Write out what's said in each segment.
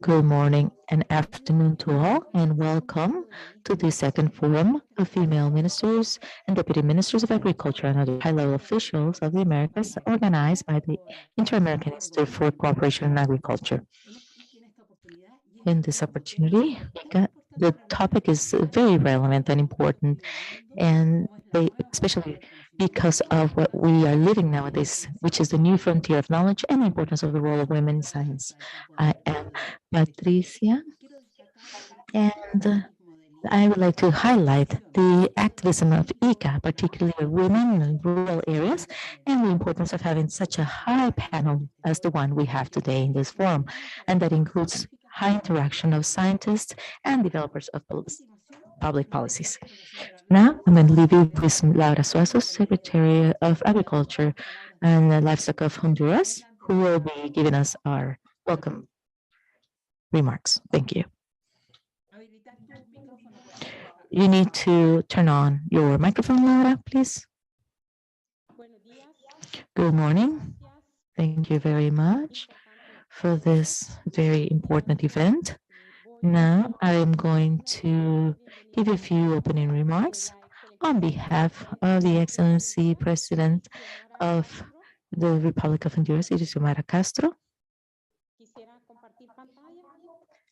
Good morning and afternoon to all, and welcome to the second forum of female ministers and deputy ministers of agriculture and other high-level officials of the Americas, organized by the Inter-American Institute for Cooperation in Agriculture. In this opportunity, the topic is very relevant and important, and especially because of what we are living nowadays, which is the new frontier of knowledge and the importance of the role of women in science. I am Patricia, and I would like to highlight the activism of ICA, particularly of women in rural areas, and the importance of having such a high panel as the one we have today in this forum, and that includes high interaction of scientists and developers of public policies. Now, I'm going to leave you with Laura Suazo, Secretary of Agriculture and Livestock of Honduras, who will be giving us our welcome remarks. Thank you. You need to turn on your microphone, Laura, please. Good morning. Thank you very much for this very important event. Now, I am going to give a few opening remarks on behalf of the Excellency President of the Republic of Honduras, Xiomara Castro.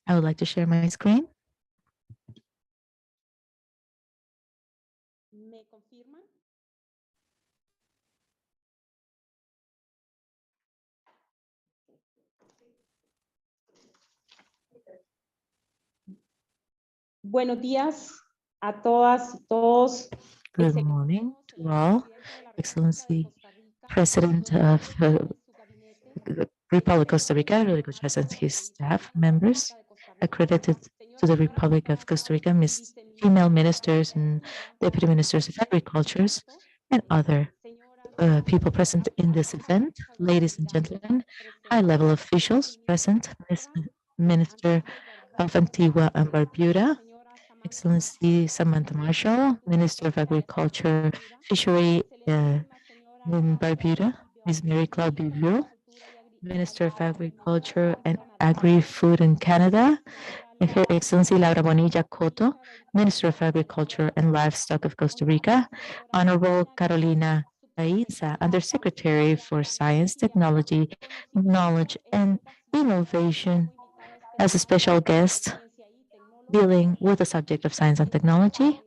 I would like to share my screen. Buenos días a todas y todos. Good morning to all. Excellency President of the Republic of Costa Rica, Rodrigo Chávez, and his staff members, accredited to the Republic of Costa Rica, female ministers and deputy ministers of agriculture, and other people present in this event, ladies and gentlemen, high-level officials present, Minister of Antigua and Barbuda, Excellency Samantha Marshall, Minister of Agriculture, Fishery in Barbuda, Ms. Mary Claude Bivio, Minister of Agriculture and Agri-Food in Canada, Her Excellency Laura Bonilla Cotto, Minister of Agriculture and Livestock of Costa Rica, Honorable Carolina Aiza, Undersecretary for Science, Technology, Knowledge, and Innovation, as a special guest dealing with the subject of science and technology.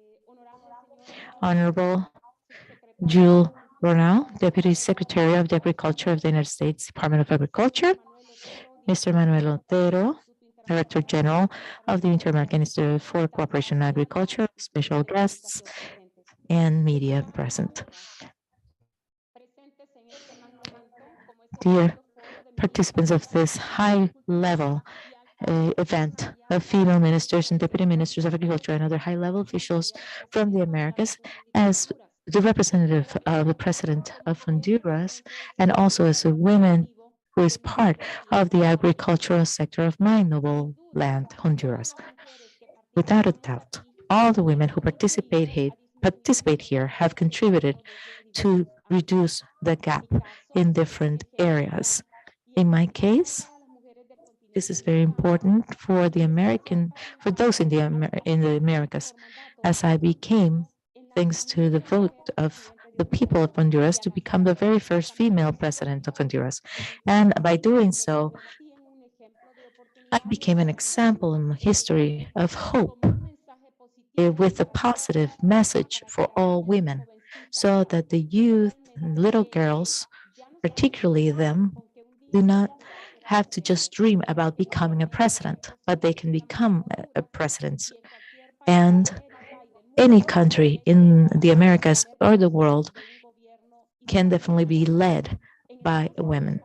Honorable Jules Ronald, Deputy Secretary of the Agriculture of the United States Department of Agriculture. Mr. Manuel Otero, Director General of the Inter-American Institute for Cooperation in Agriculture, special guests, and media present. Dear participants of this high-level event of female ministers and deputy ministers of agriculture and other high-level officials from the Americas, as the representative of the President of Honduras, and also as a woman who is part of the agricultural sector of my noble land, Honduras. Without a doubt, all the women who participate here have contributed to reduce the gap in different areas. In my case, this is very important for those in the Americas, as I became, thanks to the vote of the people of Honduras, to become the very first female president of Honduras. And by doing so, I became an example in history of hope with a positive message for all women, so that the youth and little girls, particularly them, do not have to just dream about becoming a president, but they can become a president. And any country in the Americas or the world can definitely be led by women.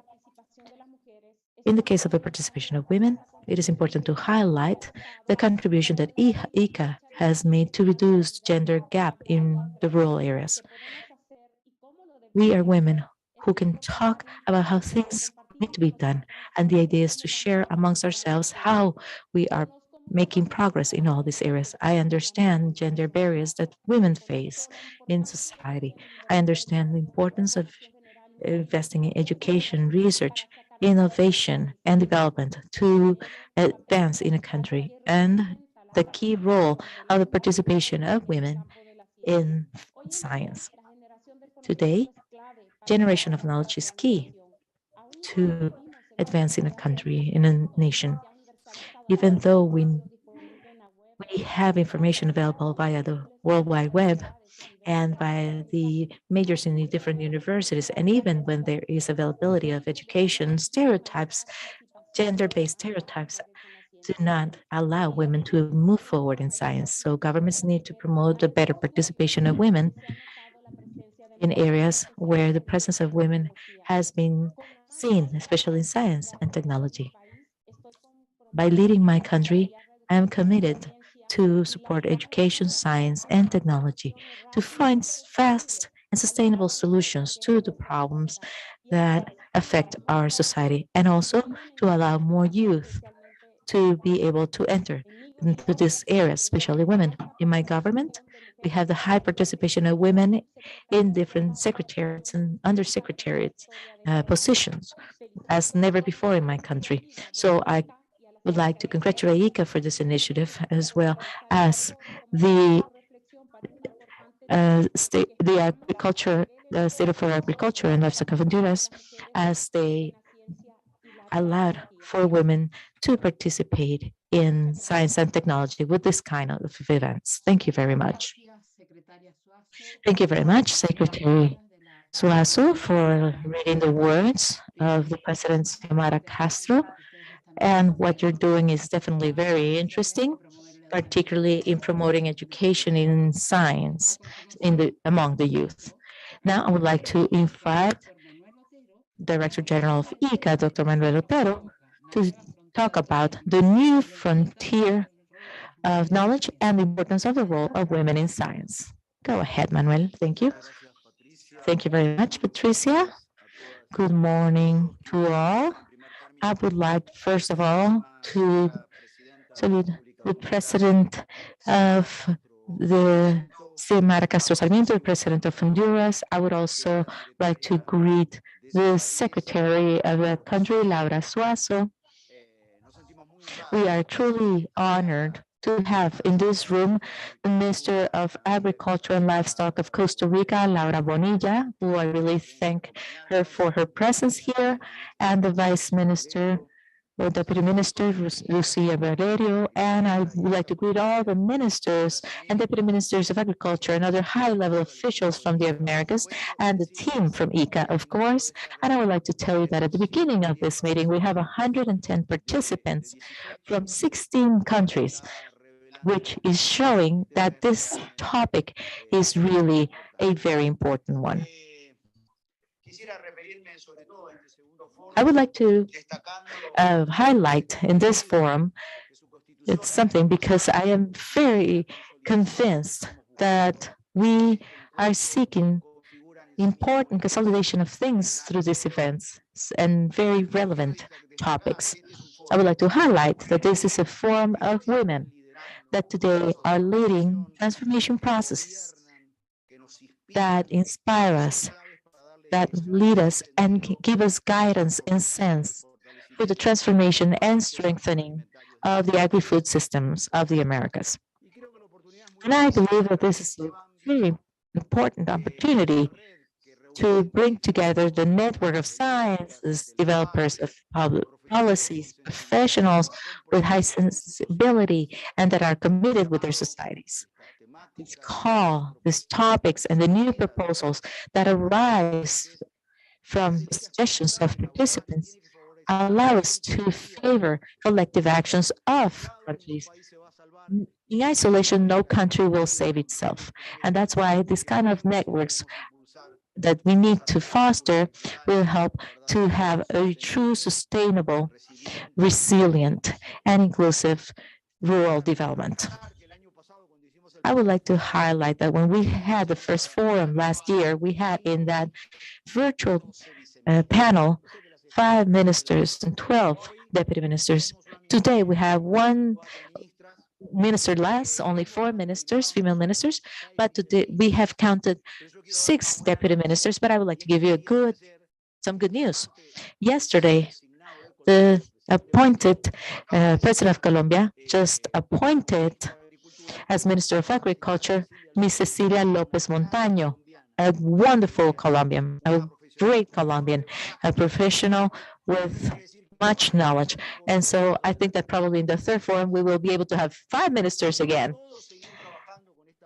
In the case of the participation of women, it is important to highlight the contribution that ICA has made to reduce gender gap in the rural areas. We are women who can talk about how things need to be done, and the idea is to share amongst ourselves how we are making progress in all these areas. I understand gender barriers that women face in society. I understand the importance of investing in education, research, innovation and development to advance in a country, and the key role of the participation of women in science. Today, generation of knowledge is key to advance in a country, in a nation. Even though we have information available via the World Wide Web and by the majors in the different universities, and even when there is availability of education, stereotypes, gender-based stereotypes do not allow women to move forward in science. So governments need to promote the better participation of women in areas where the presence of women has been seen, especially in science and technology. By leading my country, I am committed to support education, science, and technology to find fast and sustainable solutions to the problems that affect our society, and also to allow more youth to be able to enter into this area, especially women. In my government, we have the high participation of women in different secretariats and undersecretariats positions as never before in my country. So I would like to congratulate ICA for this initiative, as well as the State of Agriculture and Livestock of Honduras, as they allowed for women to participate in science and technology with this kind of events. Thank you very much. Thank you very much, Secretary Suazo, for reading the words of the President Xiomara Castro. And what you're doing is definitely very interesting, particularly in promoting education in science among the youth. Now, I would like to invite Director General of ICA, Dr. Manuel Otero, to talk about the new frontier of knowledge and the importance of the role of women in science. Go ahead, Manuel. Thank you. Thank you very much, Patricia. Good morning to all. I would like, first of all, to salute the President of the Xiomara Castro Sarmiento, the President of Honduras. I would also like to greet the Secretary of the country, Laura Suazo. We are truly honored to have in this room the Minister of Agriculture and Livestock of Costa Rica, Laura Bonilla, who I really thank her for her presence here, and the Vice Minister, or Deputy Minister, Lucia Barreiro, and I would like to greet all the ministers and Deputy Ministers of Agriculture and other high-level officials from the Americas, and the team from ICA, of course. And I would like to tell you that at the beginning of this meeting, we have 110 participants from 16 countries, which is showing that this topic is really a very important one. I would like to highlight in this forum, it's something because I am very convinced that we are seeking important consolidation of things through these events and very relevant topics. I would like to highlight that this is a forum of women that today are leading transformation processes that inspire us, that lead us and give us guidance and sense for the transformation and strengthening of the agri-food systems of the Americas. And I believe that this is a very important opportunity to bring together the network of scientists, developers of public policies, professionals with high sensibility and that are committed with their societies. This call, these topics, and the new proposals that arise from the suggestions of participants allow us to favor collective actions of countries. In isolation, no country will save itself. And that's why this kind of networks that we need to foster will help to have a true, sustainable, resilient, and inclusive rural development. I would like to highlight that when we had the first forum last year, we had in that virtual panel 5 ministers and 12 deputy ministers. Today we have 1 minister less, only 4 ministers, female ministers, but today we have counted 6 deputy ministers. But I would like to give you some good news. Yesterday, the appointed President of Colombia just appointed as Minister of Agriculture, Ms. Cecilia Lopez Montaño, a wonderful Colombian, a great Colombian, a professional with much knowledge. And so I think that probably in the third forum, we will be able to have 5 ministers again.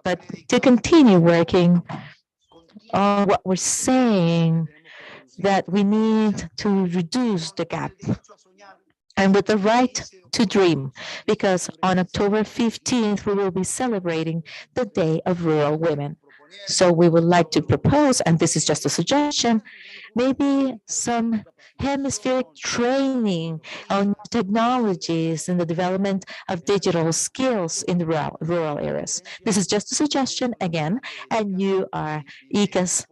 But to continue working on what we're saying, that we need to reduce the gap and with the right to dream, because on October 15th, we will be celebrating the Day of Rural Women. So we would like to propose, and this is just a suggestion, maybe some hemispheric training on technologies and the development of digital skills in the rural areas. This is just a suggestion again, and you are ICA's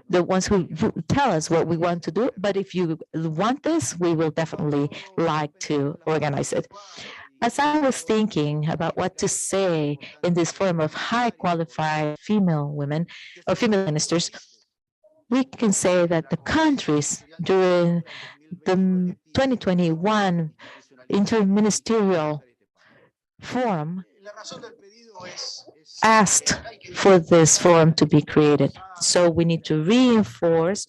the ones who tell us what we want to do. But if you want this, we will definitely like to organize it. As I was thinking about what to say in this forum of high qualified female women or female ministers, we can say that the countries during the 2021 interministerial forum asked for this forum to be created. So we need to reinforce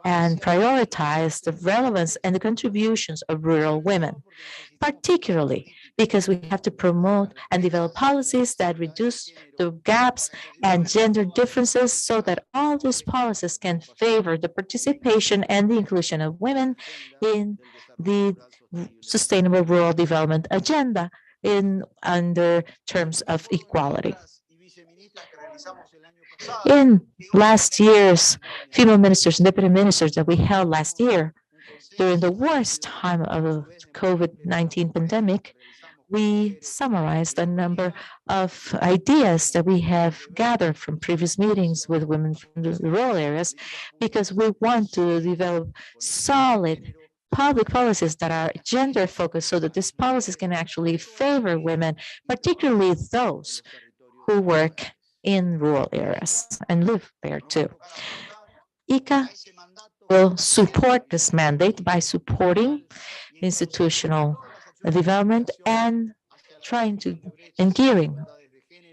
and prioritize the relevance and the contributions of rural women, particularly because we have to promote and develop policies that reduce the gaps and gender differences so that all these policies can favor the participation and the inclusion of women in the Sustainable Rural Development Agenda under terms of equality. In last year's female ministers and deputy ministers that we held last year, during the worst time of the COVID-19 pandemic, we summarized a number of ideas that we have gathered from previous meetings with women from the rural areas, because we want to develop solid public policies that are gender focused so that these policies can actually favor women, particularly those who work in rural areas and live there too. ICA will support this mandate by supporting institutional development and trying to and gearing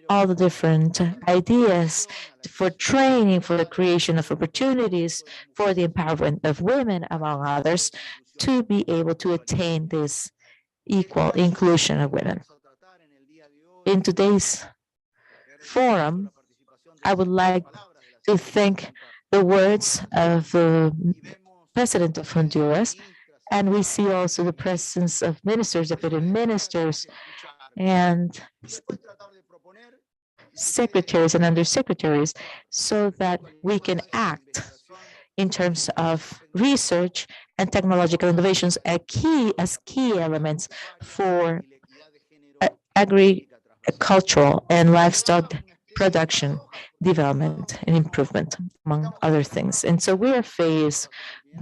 all the different ideas for training, for the creation of opportunities, for the empowerment of women, among others, to be able to attain this equal inclusion of women. In today's forum, I would like to thank the words of the President of Honduras, and we see also the presence of ministers, deputy ministers, and secretaries and undersecretaries, so that we can act in terms of research and technological innovations as key elements for agricultural and livestock production, development, and improvement, among other things. And so we are faced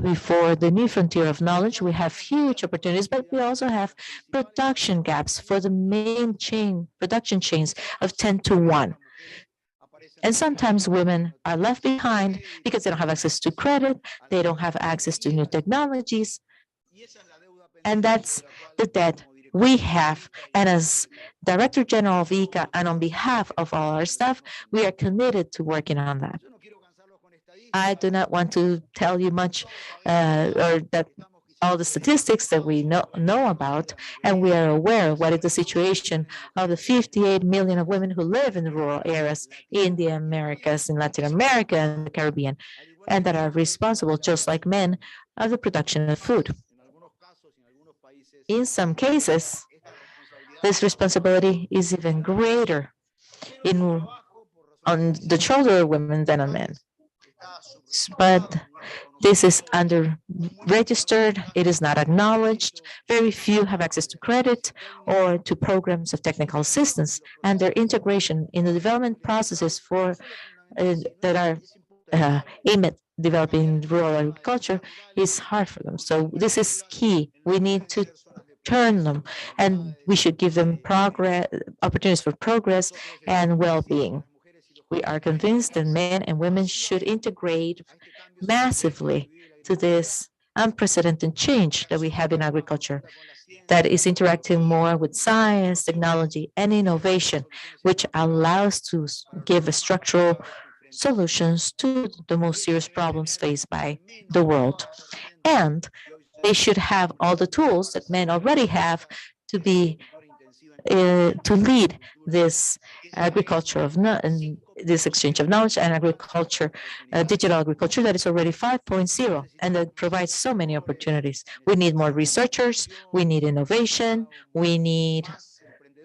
before the new frontier of knowledge. We have huge opportunities, but we also have production gaps for the main production chains of 10 to 1. And sometimes women are left behind because they don't have access to credit, they don't have access to new technologies. And that's the debt we have. And as Director General of ICA and on behalf of all our staff, we are committed to working on that. I do not want to tell you much or that all the statistics that we know about, and we are aware of what is the situation of the 58 million of women who live in the rural areas in the Americas, in Latin America and the Caribbean, and that are responsible, just like men, of the production of food. In some cases, this responsibility is even greater on the shoulder of women than on men. But this is under-registered, it is not acknowledged. Very few have access to credit or to programs of technical assistance, and their integration in the development processes that are aimed at developing rural agriculture is hard for them. So this is key. We need to turn them, and we should give them opportunities for progress and well-being. We are convinced that men and women should integrate massively to this unprecedented change that we have in agriculture that is interacting more with science, technology, and innovation, which allows to give structural solutions to the most serious problems faced by the world. And they should have all the tools that men already have to be to lead this agriculture of and this exchange of knowledge and agriculture, digital agriculture that is already 5.0 and that provides so many opportunities. We need more researchers, we need innovation, we need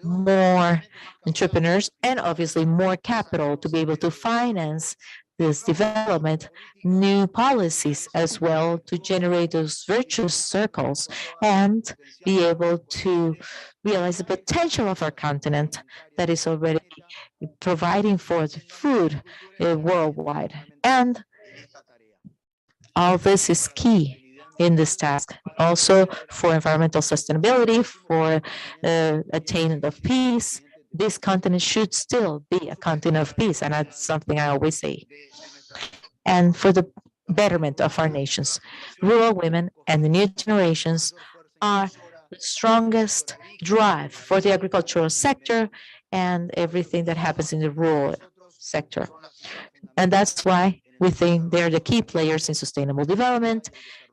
more entrepreneurs, and obviously more capital to be able to finance this development, new policies as well to generate those virtuous circles and be able to realize the potential of our continent that is already providing for the food worldwide. And all this is key in this task. Also for environmental sustainability, for attainment of peace, this continent should still be a continent of peace, and that's something I always say. And for the betterment of our nations, rural women and the new generations are the strongest drive for the agricultural sector and everything that happens in the rural sector. And that's why we think they're the key players in sustainable development,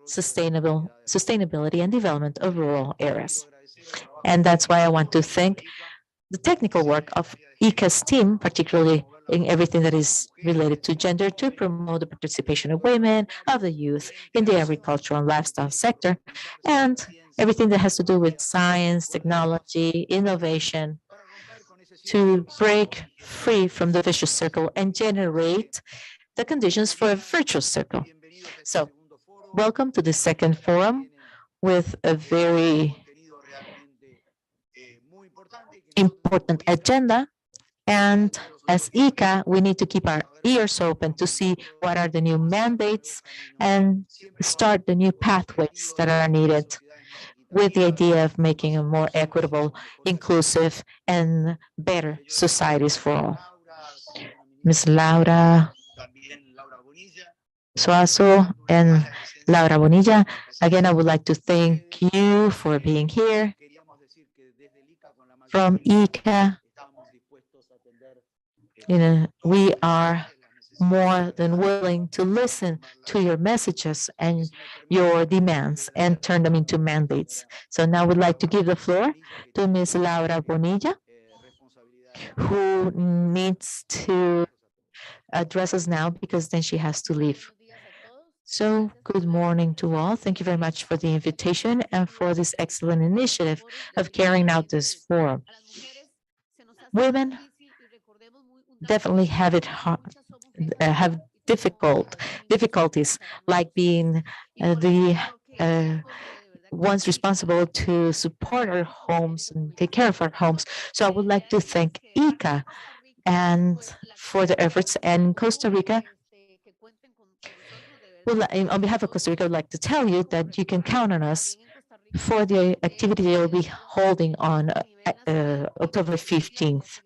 sustainability and development of rural areas. And that's why I want to thank the technical work of ICA's team, particularly in everything that is related to gender, to promote the participation of women, of the youth in the agricultural and lifestyle sector, and everything that has to do with science, technology, innovation, to break free from the vicious circle and generate the conditions for a virtuous circle. So, welcome to the second forum with a very important agenda. And as ICA, we need to keep our ears open to see what are the new mandates and start the new pathways that are needed with the idea of making a more equitable, inclusive, and better societies for all. Ms. Laura Suazo and Laura Bonilla, again, I would like to thank you for being here. From ICA, we are more than willing to listen to your messages and your demands and turn them into mandates. So now I would like to give the floor to Ms. Laura Bonilla, who needs to address us now because then she has to leave. So good morning to all. Thank you very much for the invitation and for this excellent initiative of carrying out this forum. Women definitely have it hard, have difficulties like being the ones responsible to support our homes and take care of our homes. So I would like to thank ICA and for the efforts, and Costa Rica. On behalf of Costa Rica, I would like to tell you that you can count on us for the activity they will be holding on October 15th,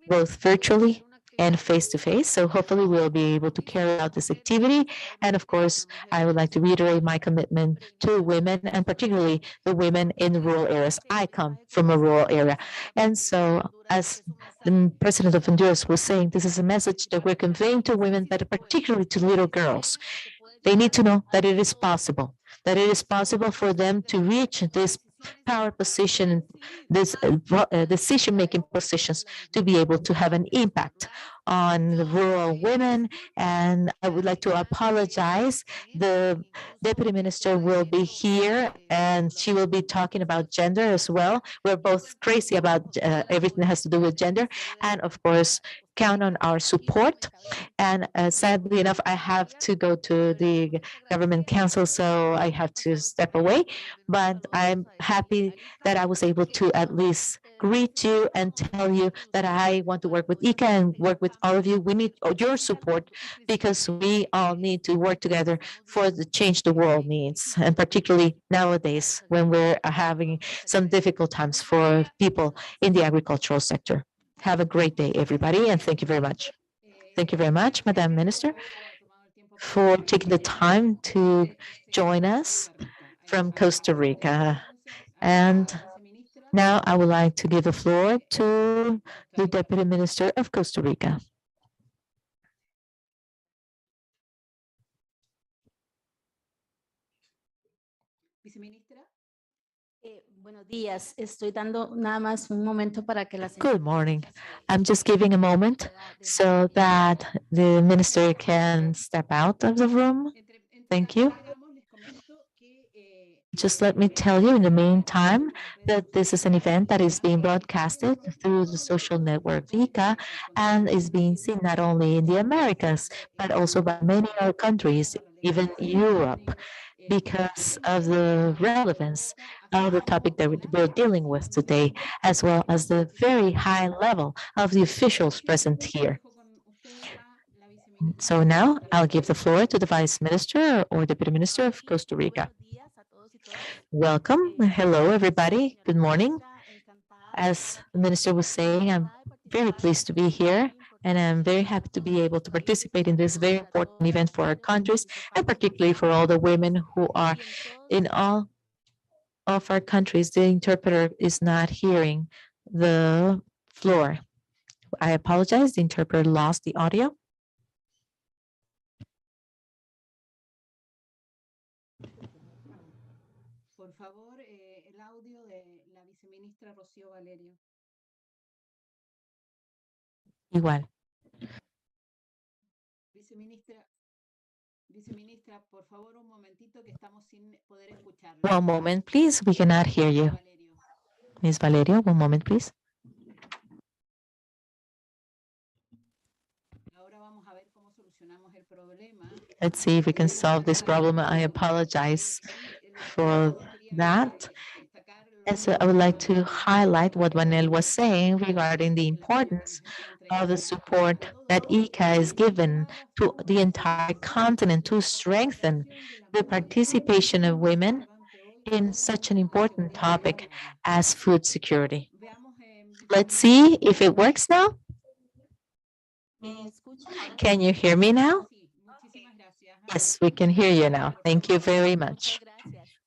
both virtually and face-to-face. So hopefully we'll be able to carry out this activity. And of course, I would like to reiterate my commitment to women, and particularly the women in the rural areas. I come from a rural area. And so as the president of Honduras was saying, this is a message that we're conveying to women, but particularly to little girls. They need to know that it is possible for them to reach this power position, this decision-making positions, to be able to have an impact on the rural women. And I would like to apologize. The deputy minister will be here and she will be talking about gender as well. We're both crazy about everything that has to do with gender, and of course count on our support. And sadly enough, I have to go to the government council, so I have to step away. But I'm happy that I was able to at least greet you and tell you that I want to work with ICA and work with all of you. We need your support because we all need to work together for the change the world needs, and particularly nowadays when we're having some difficult times for people in the agricultural sector. Have a great day, everybody, and thank you very much. Thank you very much, Madam Minister. for taking the time to join us from Costa Rica. And now I would like to give the floor to the Deputy Minister of Costa Rica. Buenos días. Estoy dando nada más un momento para que la Good morning. I'm just giving a moment so that the minister can step out of the room. Thank you. Just let me tell you in the meantime that this is an event that is being broadcasted through the social network Vika and is being seen not only in the Americas, but also by many other countries, even Europe, because of the relevance of the topic that we're dealing with today, as well as the very high level of the officials present here. So now I'll give the floor to the Vice Minister or Deputy Minister of Costa Rica. Welcome. Hello, everybody. Good morning. As the minister was saying, I'm very pleased to be here, and I'm very happy to be able to participate in this very important event for our countries, and particularly for all the women who are in all of our countries. The interpreter is not hearing the floor. I apologize, the interpreter lost the audio. Por favor, el audio de la viceministra Rocío Valerio. Igual. Viceministra, por favor, un momentito que estamos sin poder escucharla. One moment, please. We cannot hear you. Ms. Valerio, one moment, please. Ahora vamos a ver cómo solucionamos el problema. Let's see if we can solve this problem. I apologize for that. And so I would like to highlight what Vanel was saying regarding the importance of the support that ICA is given to the entire continent to strengthen the participation of women in such an important topic as food security. Let's see if it works now. Can you hear me now? Yes, we can hear you now. Thank you very much.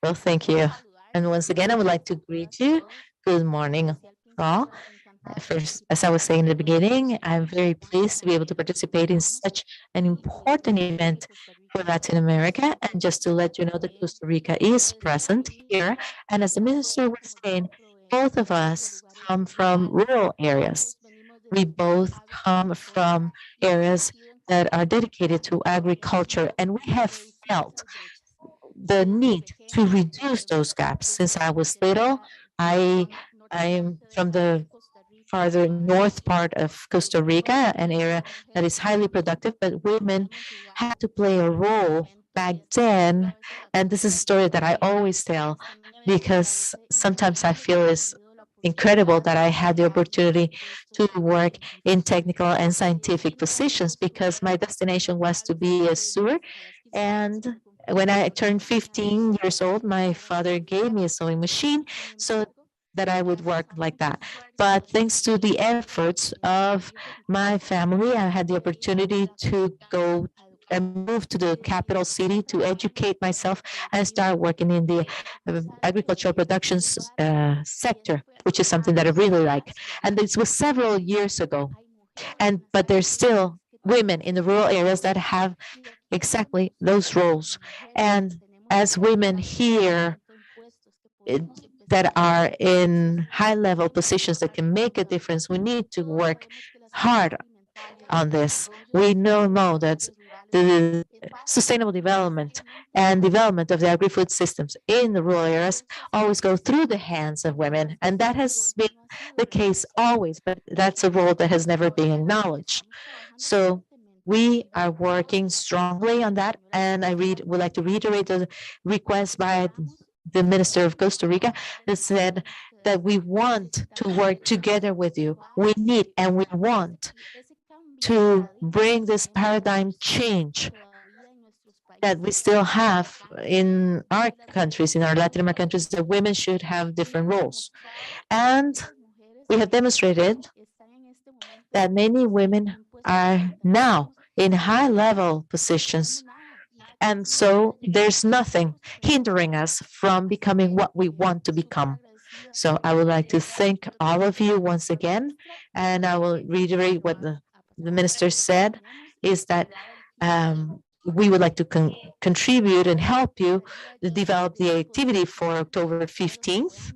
Well, thank you. And once again, I would like to greet you. Good morning, all. First, as I was saying in the beginning, I'm very pleased to be able to participate in such an important event for Latin America. And just to let you know that Costa Rica is present here. And as the minister was saying, both of us come from rural areas. We both come from areas that are dedicated to agriculture, and we have felt the need to reduce those gaps. Since I was little, I am from the farther north part of Costa Rica, an area that is highly productive, but women had to play a role back then. And this is a story that I always tell because sometimes I feel it's incredible that I had the opportunity to work in technical and scientific positions because my destination was to be a sewer. And when I turned 15 years old, my father gave me a sewing machine so that I would work like that. But thanks to the efforts of my family, I had the opportunity to go and move to the capital city to educate myself and start working in the agricultural production sector, which is something that I really like. And this was several years ago. But there's still women in the rural areas that have exactly those roles. And as women here that are in high-level positions that can make a difference, we need to work hard on this. We know that the sustainable development and development of the agri-food systems in the rural areas always go through the hands of women. And that has been the case always, but that's a role that has never been acknowledged. So we are working strongly on that. And I would like to reiterate the request by the Minister of Costa Rica that said that we want to work together with you. We need and we want to bring this paradigm change that we still have in our countries, in our Latin American countries, that women should have different roles. And we have demonstrated that many women are now in high-level positions And so there's nothing hindering us from becoming what we want to become. So I would like to thank all of you once again. And I will reiterate what the minister said is that we would like to contribute and help you to develop the activity for October 15th.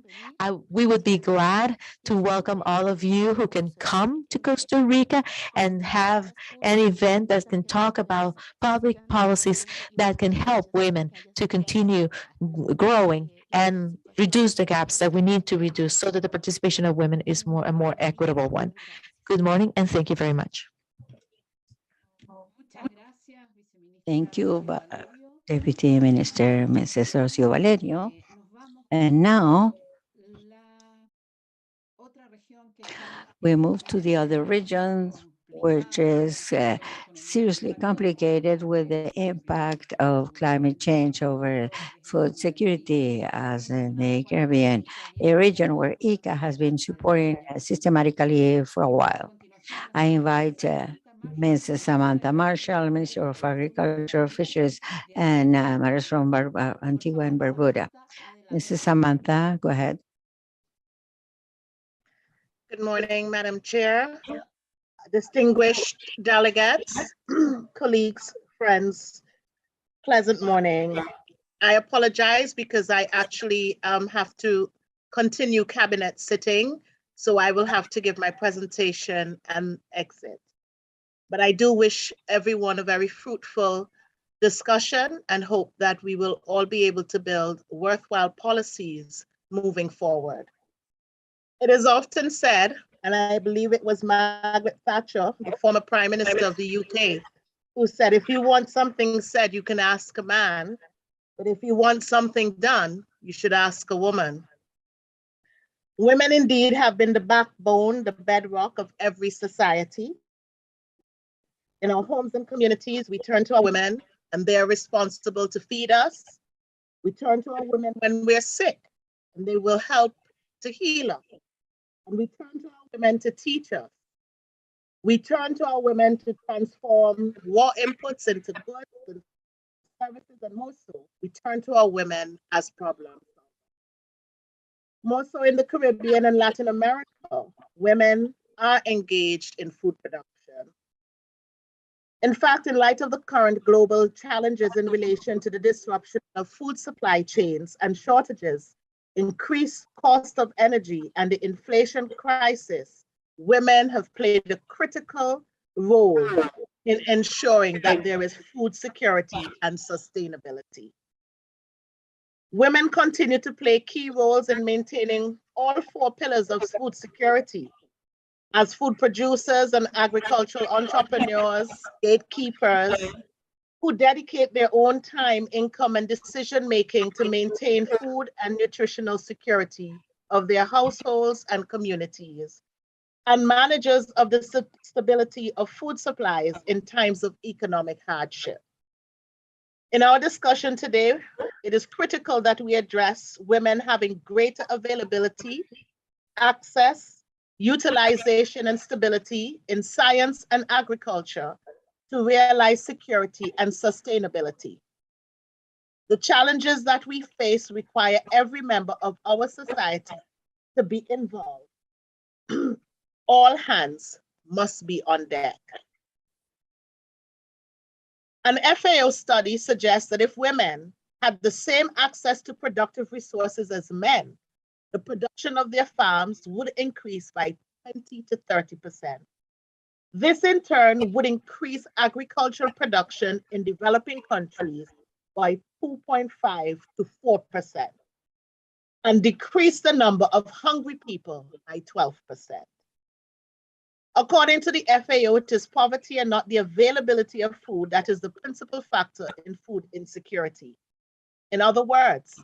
We would be glad to welcome all of you who can come to Costa Rica and have an event that can talk about public policies that can help women to continue growing and reduce the gaps that we need to reduce so that the participation of women is a more equitable one. Good morning and thank you very much. Thank you, Deputy Minister Mrs. Rocio Valerio. And now we move to the other regions, which is seriously complicated with the impact of climate change over food security, as in the Caribbean, a region where ICA has been supporting systematically for a while. I invite Mrs. Samantha Marshall, Minister of Agriculture, Fisheries, and Matters from Antigua and Barbuda. Mrs. Samantha, go ahead. Good morning, Madam Chair, distinguished delegates, colleagues, friends, pleasant morning. I apologize because I actually have to continue cabinet sitting, so I will have to give my presentation and exit. But I do wish everyone a very fruitful discussion and hope that we will all be able to build worthwhile policies moving forward. It is often said, and I believe it was Margaret Thatcher, the former Prime Minister of the UK, who said, if you want something said, you can ask a man, but if you want something done, you should ask a woman. Women indeed have been the backbone, the bedrock of every society. In our homes and communities, we turn to our women and they're responsible to feed us. We turn to our women when we're sick and they will help to heal us. And we turn to our women to teach us. We turn to our women to transform war inputs into goods and services, and more so, we turn to our women as problem solvers. More so in the Caribbean and Latin America, women are engaged in food production. In fact, in light of the current global challenges in relation to the disruption of food supply chains and shortages, increased cost of energy, and the inflation crisis, women have played a critical role in ensuring that there is food security and sustainability. Women continue to play key roles in maintaining all four pillars of food security as food producers and agricultural entrepreneurs, gatekeepers, who dedicate their own time, income, and decision-making to maintain food and nutritional security of their households and communities, and managers of the stability of food supplies in times of economic hardship. In our discussion today, it is critical that we address women having greater availability, access, utilization, and stability in science and agriculture to realize security and sustainability. The challenges that we face require every member of our society to be involved. All hands must be on deck. An FAO study suggests that if women had the same access to productive resources as men, the production of their farms would increase by 20 to 30%. This in turn would increase agricultural production in developing countries by 2.5 to 4% and decrease the number of hungry people by 12%. According to the FAO, it is poverty and not the availability of food that is the principal factor in food insecurity. In other words,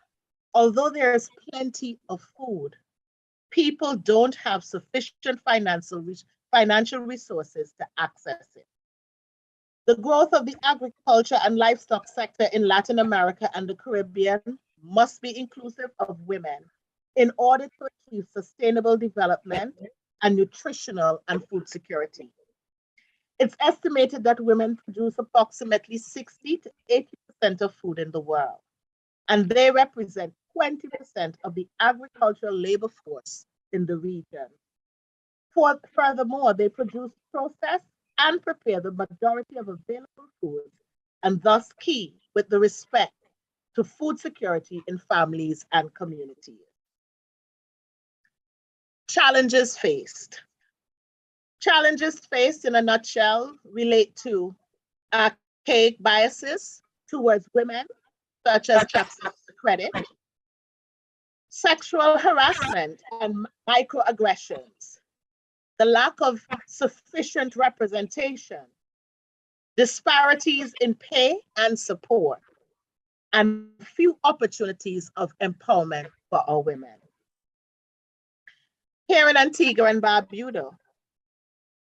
although there is plenty of food, people don't have sufficient financial resources to access it. The growth of the agriculture and livestock sector in Latin America and the Caribbean must be inclusive of women in order to achieve sustainable development and nutritional and food security. It's estimated that women produce approximately 60 to of food in the world, and they represent 20% of the agricultural labor force in the region. Furthermore, they produce, process, and prepare the majority of available foods, and thus key with the respect to food security in families and communities. Challenges faced. Challenges faced in a nutshell relate to archaic biases towards women, such as access to credit, sexual harassment and microaggressions, the lack of sufficient representation, disparities in pay and support, and few opportunities of empowerment for our women. Here in Antigua and Barbuda,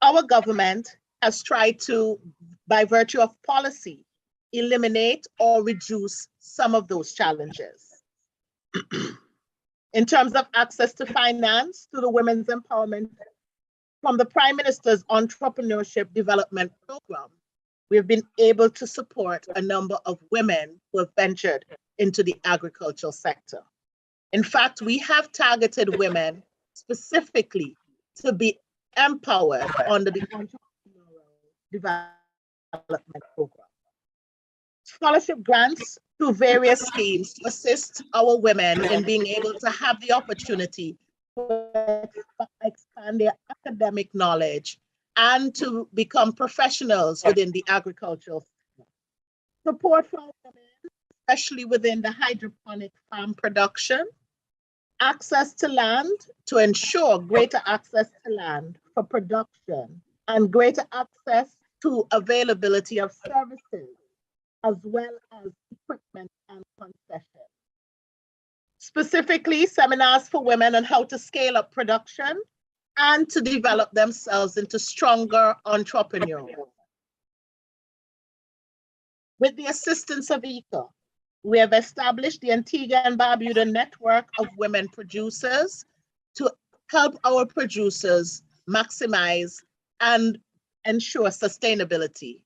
our government has tried to, by virtue of policy, eliminate or reduce some of those challenges. In terms of access to finance through the Women's Empowerment, from the Prime Minister's Entrepreneurship Development Program, we have been able to support a number of women who have ventured into the agricultural sector. In fact, we have targeted women specifically to be empowered under the Entrepreneurial Development Program. Scholarship grants through various schemes to assist our women in being able to have the opportunity to expand their academic knowledge and to become professionals within the agricultural sector. Support for women, especially within the hydroponic farm production, access to land to ensure greater access to land for production and greater access to availability of services, as well as equipment and concessions. Specifically, seminars for women on how to scale up production and to develop themselves into stronger entrepreneurs. With the assistance of ECA, we have established the Antigua and Barbuda network of women producers to help our producers maximize and ensure sustainability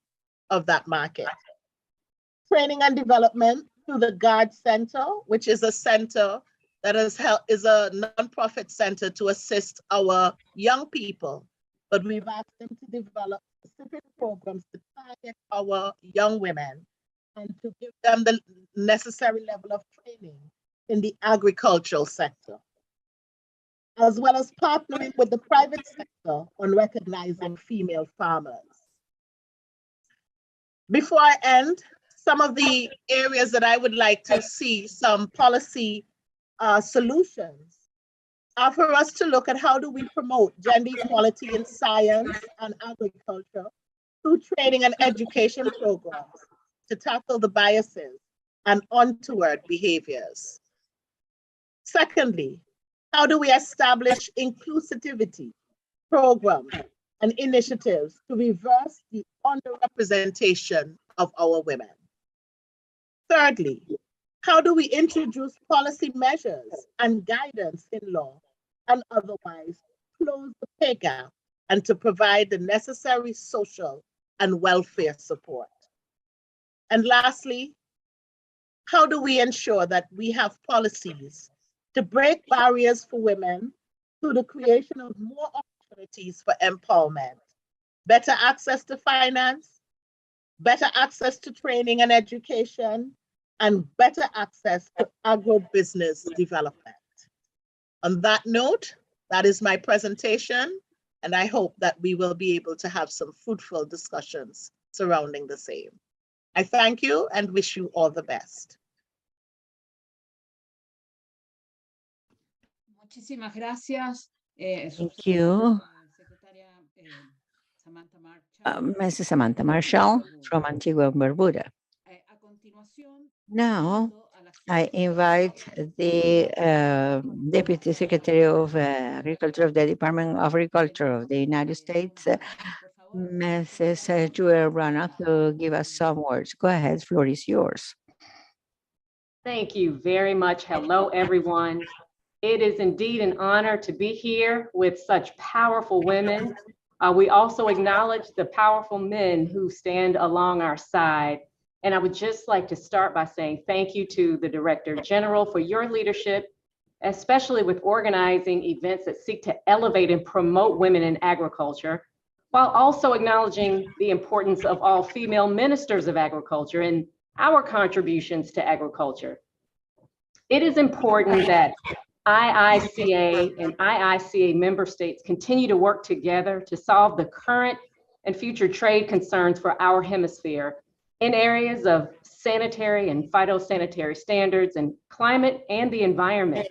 of that market. Training and development through the GUARD Center, which is a center that is a nonprofit center to assist our young people, but we've asked them to develop specific programs to target our young women and to give them the necessary level of training in the agricultural sector, as well as partnering with the private sector on recognizing female farmers. Before I end, some of the areas that I would like to see some policy solutions are for us to look at how do we promote gender equality in science and agriculture through training and education programs to tackle the biases and untoward behaviors. Secondly, how do we establish inclusivity programs and initiatives to reverse the underrepresentation of our women? Thirdly, how do we introduce policy measures and guidance in law and otherwise close the pay gap and to provide the necessary social and welfare support? And lastly, how do we ensure that we have policies to break barriers for women through the creation of more opportunities for empowerment, better access to finance, better access to training and education, and better access to agribusiness development? On that note, that is my presentation, and I hope that we will be able to have some fruitful discussions surrounding the same. I thank you and wish you all the best. Muchísimas gracias. Thank you, Mrs. Samantha Marshall from Antigua and Barbuda. Now, I invite the Deputy Secretary of Agriculture of the Department of Agriculture of the United States, Mrs. Joelle Branagh, to give us some words. Go ahead, the floor is yours. Thank you very much. Hello, everyone. It is indeed an honor to be here with such powerful women. We also acknowledge the powerful men who stand along our side. And I would just like to start by saying thank you to the Director General for your leadership, especially with organizing events that seek to elevate and promote women in agriculture, while also acknowledging the importance of all female ministers of agriculture and our contributions to agriculture. It is important that IICA and IICA member states continue to work together to solve the current and future trade concerns for our hemisphere in areas of sanitary and phytosanitary standards and climate and the environment.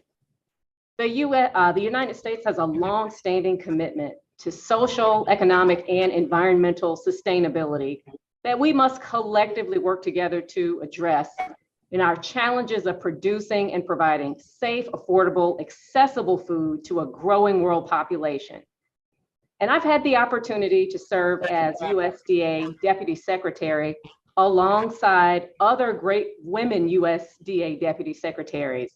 The United States has a long-standing commitment to social, economic, and environmental sustainability that we must collectively work together to address in our challenges of producing and providing safe, affordable, accessible food to a growing world population. And I've had the opportunity to serve as USDA Deputy Secretary alongside other great women USDA Deputy Secretaries.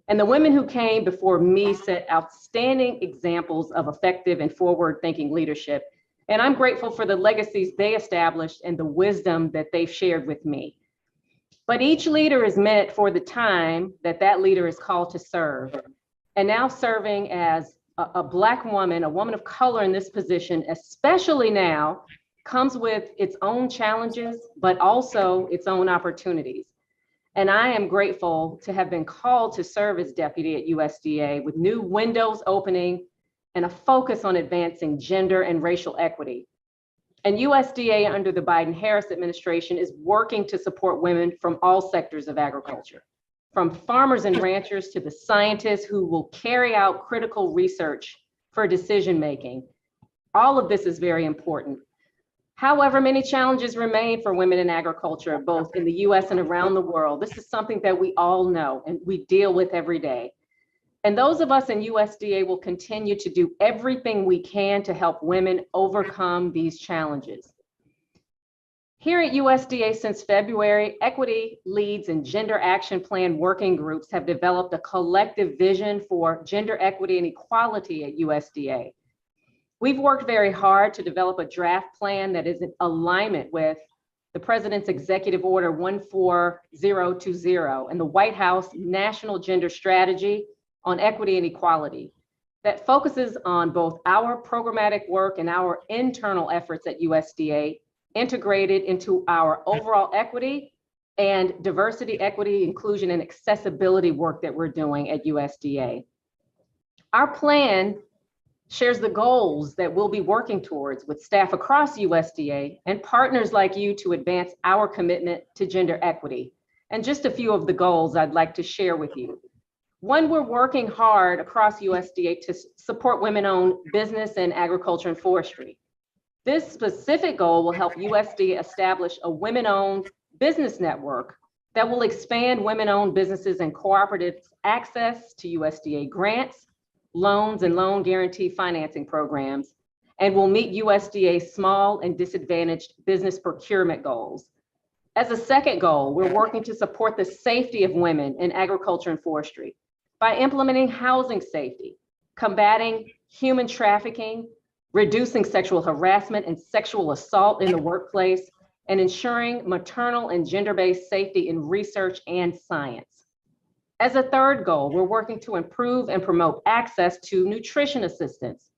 And the women who came before me set outstanding examples of effective and forward-thinking leadership. And I'm grateful for the legacies they established and the wisdom that they've shared with me. But each leader is meant for the time that that leader is called to serve. And now serving as a Black woman, a woman of color in this position, especially now, comes with its own challenges, but also its own opportunities. And I am grateful to have been called to serve as deputy at USDA with new windows opening and a focus on advancing gender and racial equity. And USDA under the Biden-Harris administration is working to support women from all sectors of agriculture, from farmers and ranchers to the scientists who will carry out critical research for decision-making. All of this is very important. However, many challenges remain for women in agriculture, both in the US and around the world. This is something that we all know and we deal with every day. And those of us in USDA will continue to do everything we can to help women overcome these challenges. Here at USDA since February, Equity Leads and Gender Action Plan working groups have developed a collective vision for gender equity and equality at USDA. We've worked very hard to develop a draft plan that is in alignment with the President's Executive Order 14020 and the White House National Gender Strategy on Equity and Equality that focuses on both our programmatic work and our internal efforts at USDA integrated into our overall equity and diversity, equity, inclusion, and accessibility work that we're doing at USDA. Our plan shares the goals that we'll be working towards with staff across USDA and partners like you to advance our commitment to gender equity. And just a few of the goals I'd like to share with you. One, we're working hard across USDA to support women-owned business in agriculture and forestry. This specific goal will help USDA establish a women-owned business network that will expand women-owned businesses and cooperatives' access to USDA grants, loans, and loan guarantee financing programs, and will meet USDA's small and disadvantaged business procurement goals. As a second goal, we're working to support the safety of women in agriculture and forestry by implementing housing safety, combating human trafficking, reducing sexual harassment and sexual assault in the workplace, and ensuring maternal and gender-based safety in research and science. As a third goal, we're working to improve and promote access to nutrition assistance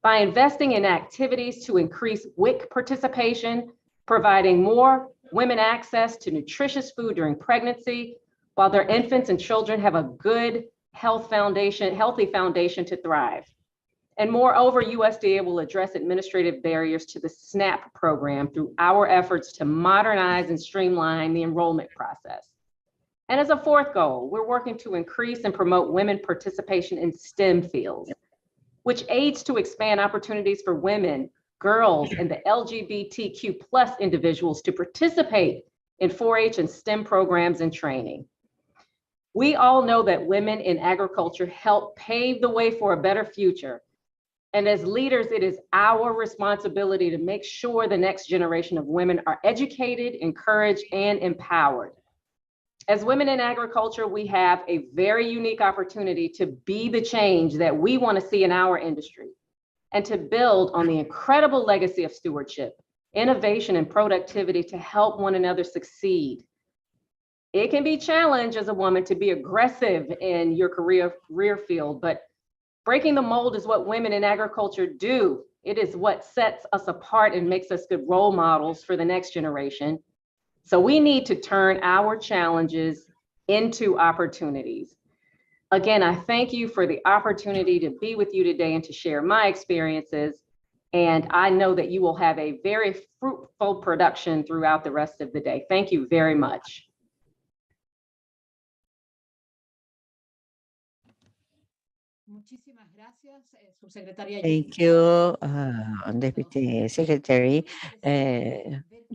by investing in activities to increase WIC participation, providing more women access to nutritious food during pregnancy, while their infants and children have a good healthy foundation to thrive. And moreover, USDA will address administrative barriers to the SNAP program through our efforts to modernize and streamline the enrollment process. And as a fourth goal, we're working to increase and promote women participation in STEM fields, which aids to expand opportunities for women, girls, and the LGBTQ+ individuals to participate in 4-H and STEM programs and training. We all know that women in agriculture help pave the way for a better future. And as leaders, it is our responsibility to make sure the next generation of women are educated, encouraged, and empowered. As women in agriculture, we have a very unique opportunity to be the change that we want to see in our industry and to build on the incredible legacy of stewardship innovation, and productivity to help one another succeed. It can be a challenge as a woman to be aggressive in your career field, but breaking the mold is what women in agriculture do. It is what sets us apart and makes us good role models for the next generation. So we need to turn our challenges into opportunities. Again, I thank you for the opportunity to be with you today and to share my experiences. And I know that you will have a very fruitful production throughout the rest of the day. Thank you very much. Muchísimas gracias, subsecretaria. Thank you, Deputy Secretary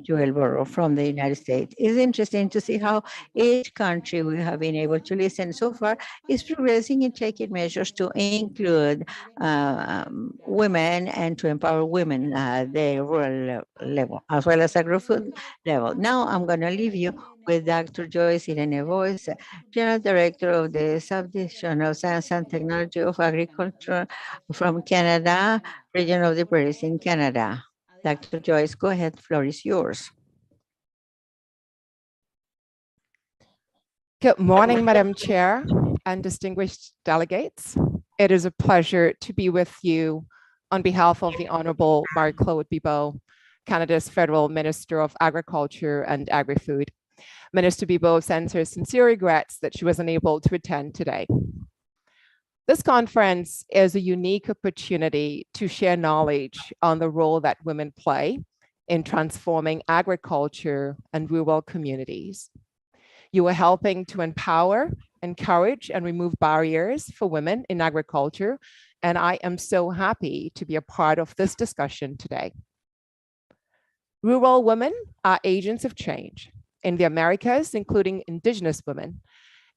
Joel Burrow from the United States. It's interesting to see how each country we have been able to listen so far is progressing in taking measures to include women and to empower women at the rural level, as well as agri-food level. Now I'm going to leave you with Dr. Joyce Irene Boyce, General Director of the Subdivision of Science and Technology of Agriculture from Canada, Region of the Prairies in Canada. Dr. Joyce, go ahead, floor is yours. Good morning, Madam Chair and distinguished delegates. It is a pleasure to be with you on behalf of the Honorable Marie-Claude Bibeau, Canada's Federal Minister of Agriculture and Agri-Food. Minister Bibeau sends her sincere regrets that she was unable to attend today. This conference is a unique opportunity to share knowledge on the role that women play in transforming agriculture and rural communities. You are helping to empower, encourage, and remove barriers for women in agriculture, and I am so happy to be a part of this discussion today. Rural women are agents of change in the Americas, including Indigenous women.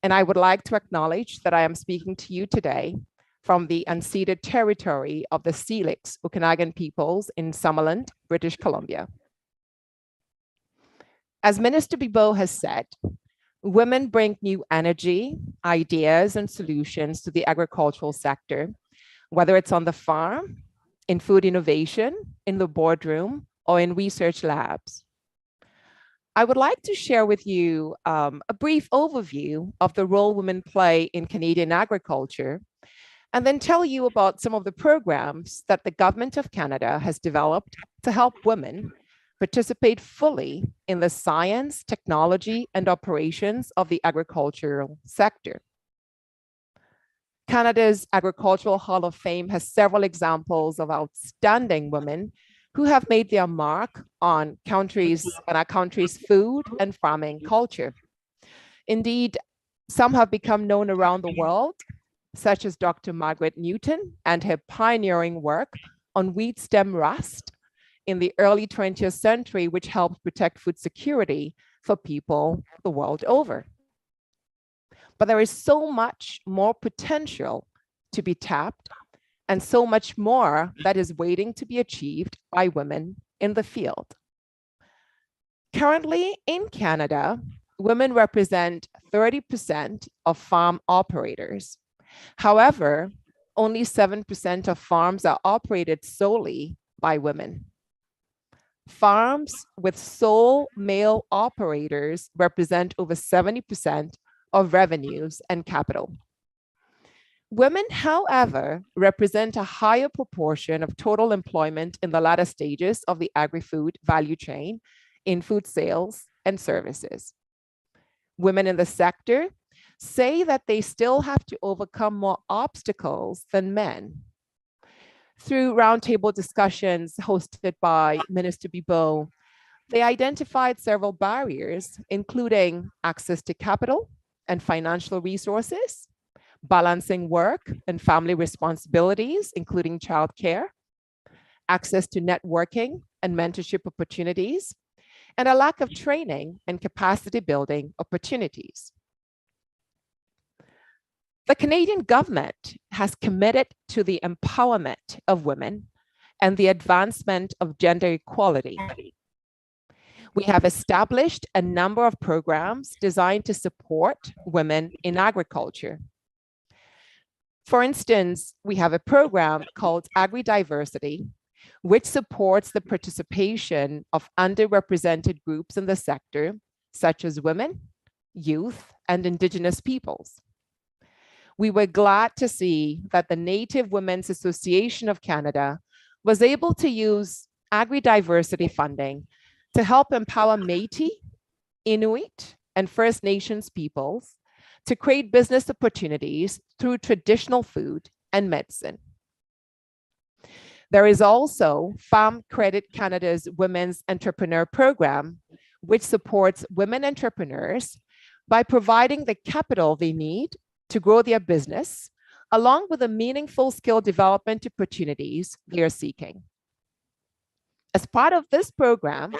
And I would like to acknowledge that I am speaking to you today from the unceded territory of the Syilx Okanagan peoples in Summerland, British Columbia. As Minister Bibeau has said, women bring new energy, ideas, and solutions to the agricultural sector, whether it's on the farm, in food innovation, in the boardroom, or in research labs. I would like to share with you a brief overview of the role women play in Canadian agriculture, and then tell you about some of the programs that the Government of Canada has developed to help women participate fully in the science, technology, and operations of the agricultural sector. Canada's Agricultural Hall of Fame has several examples of outstanding women who have made their mark on our country's food and farming culture. Indeed, some have become known around the world, such as Dr. Margaret Newton and her pioneering work on wheat stem rust in the early 20th century, which helped protect food security for people the world over. But there is so much more potential to be tapped and so much more that is waiting to be achieved by women in the field. Currently in Canada, women represent 30% of farm operators. However, only 7% of farms are operated solely by women. Farms with sole male operators represent over 70% of revenues and capital. Women, however, represent a higher proportion of total employment in the latter stages of the agri-food value chain in food sales and services. Women in the sector say that they still have to overcome more obstacles than men. Through roundtable discussions hosted by Minister Bibeau, they identified several barriers, including access to capital and financial resources, balancing work and family responsibilities, including childcare, access to networking and mentorship opportunities, and a lack of training and capacity building opportunities. The Canadian government has committed to the empowerment of women and the advancement of gender equality. We have established a number of programs designed to support women in agriculture. For instance, we have a program called Agri-Diversity, which supports the participation of underrepresented groups in the sector, such as women, youth, and Indigenous peoples. We were glad to see that the Native Women's Association of Canada was able to use agri-diversity funding to help empower Métis, Inuit, and First Nations peoples to create business opportunities through traditional food and medicine. There is also Farm Credit Canada's Women's Entrepreneur Program, which supports women entrepreneurs by providing the capital they need to grow their business, along with the meaningful skill development opportunities they are seeking. As part of this program,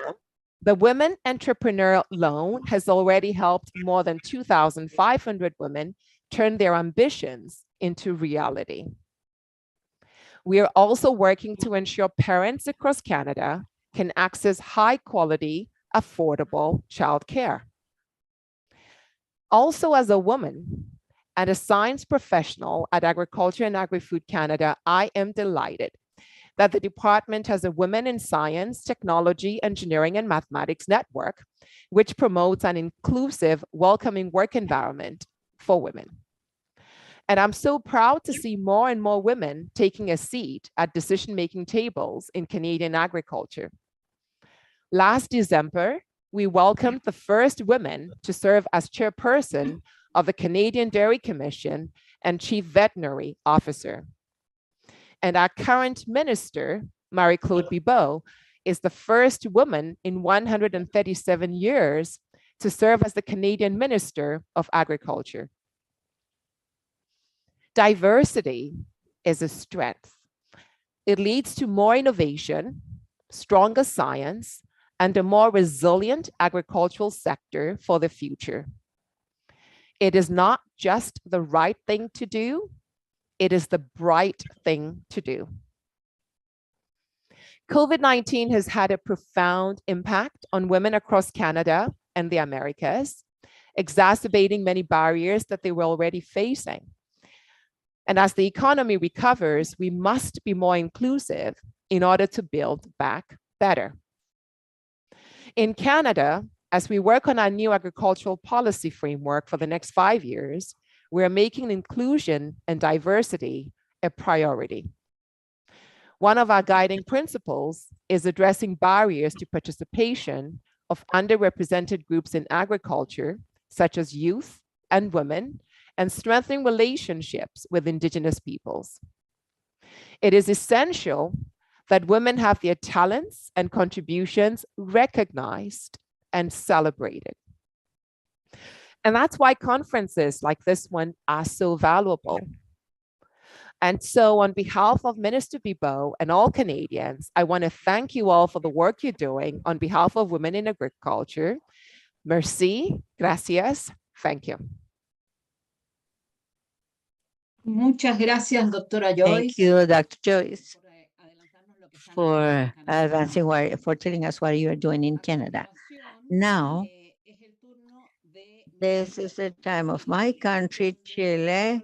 the Women Entrepreneur Loan has already helped more than 2,500 women turn their ambitions into reality. We are also working to ensure parents across Canada can access high quality, affordable childcare. Also, as a woman and a science professional at Agriculture and Agri-Food Canada, I am delighted that the department has a Women in Science, Technology, Engineering, and Mathematics network, which promotes an inclusive, welcoming work environment for women. And I'm so proud to see more and more women taking a seat at decision-making tables in Canadian agriculture. Last December, we welcomed the first women to serve as chairperson of the Canadian Dairy Commission and chief veterinary officer. And our current minister, Marie-Claude Bibeau, is the first woman in 137 years to serve as the Canadian Minister of Agriculture. Diversity is a strength. It leads to more innovation, stronger science, and a more resilient agricultural sector for the future. It is not just the right thing to do, it is the bright thing to do. COVID-19 has had a profound impact on women across Canada and the Americas, exacerbating many barriers that they were already facing. And as the economy recovers, we must be more inclusive in order to build back better. In Canada, as we work on our new agricultural policy framework for the next 5 years, we're making inclusion and diversity a priority. One of our guiding principles is addressing barriers to participation of underrepresented groups in agriculture, such as youth and women, and strengthening relationships with Indigenous peoples. It is essential that women have their talents and contributions recognized and celebrated. And that's why conferences like this one are so valuable. And so on behalf of Minister Bibeau and all Canadians, I want to thank you all for the work you're doing on behalf of women in agriculture. Merci, gracias, thank you. Muchas gracias, doctora Joyce. Thank you, Dr. Joyce, for advancing, for telling us what you are doing in Canada. Now, this is the time of my country, Chile,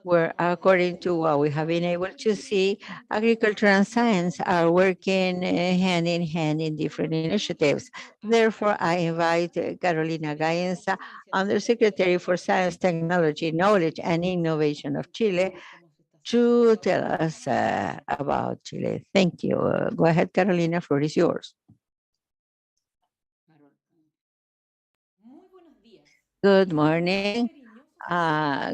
where according to what we have been able to see, agriculture and science are working hand in hand in different initiatives. Therefore, I invite Carolina Gaenza, Undersecretary for Science, Technology, Knowledge, and Innovation of Chile, to tell us about Chile. Thank you. Go ahead, Carolina, floor is yours. Good morning.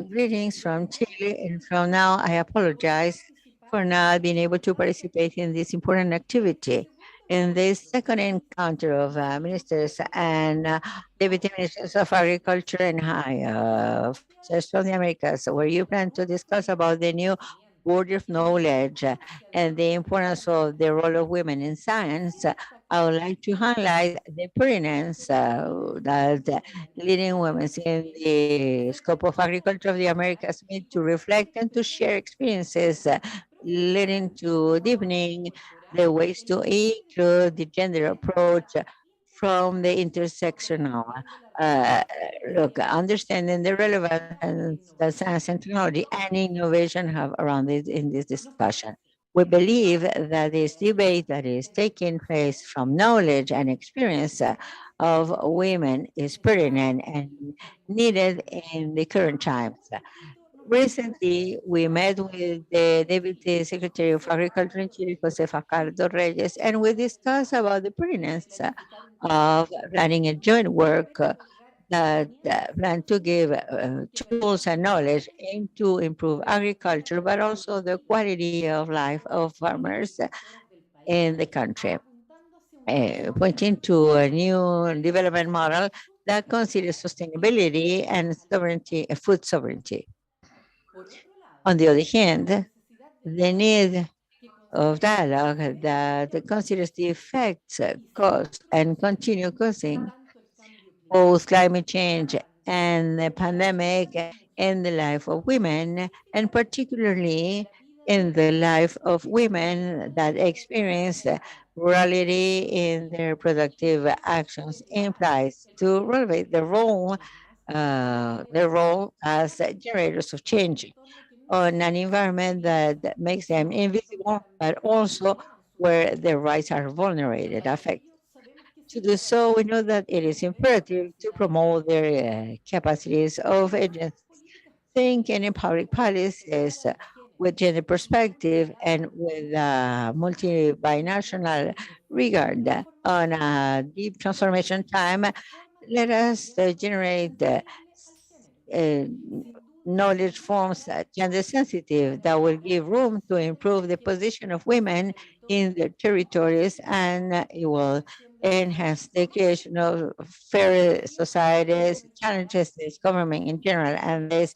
Greetings from Chile, and from now I apologize for not being able to participate in this important activity. In this second encounter of ministers and deputy ministers of agriculture and high officers from the Americas, where you plan to discuss about the new Board of Knowledge and the importance of the role of women in science, I would like to highlight the pertinence that leading women in the scope of agriculture of the Americas need to reflect and to share experiences leading to deepening the ways to include the gender approach from the intersectional look, understanding the relevance that science and technology and innovation have around it in this discussion. We believe that this debate that is taking place from knowledge and experience of women is pertinent and needed in the current times. Recently, we met with the Deputy Secretary of Agriculture in Chile, Josefa Cardo Reyes, and we discussed about the pertinence of planning a joint work that plan to give tools and knowledge aimed to improve agriculture, but also the quality of life of farmers in the country, pointing to a new development model that considers sustainability and sovereignty, food sovereignty. On the other hand, the need of dialogue that considers the effects, cost, and continue causing both climate change and the pandemic in the life of women, and particularly in the life of women that experience rurality in their productive actions implies to relevate their role as generators of change on an environment that makes them invisible, but also where their rights are vulnerated, affected. To do so, we know that it is imperative to promote their capacities of agency, thinking in public policies with gender perspective and with multi-binational regard on a deep transformation time. Let us generate knowledge forms gender sensitive that will give room to improve the position of women in their territories, and it will enhance the creation of fair societies, challenges this government in general, and this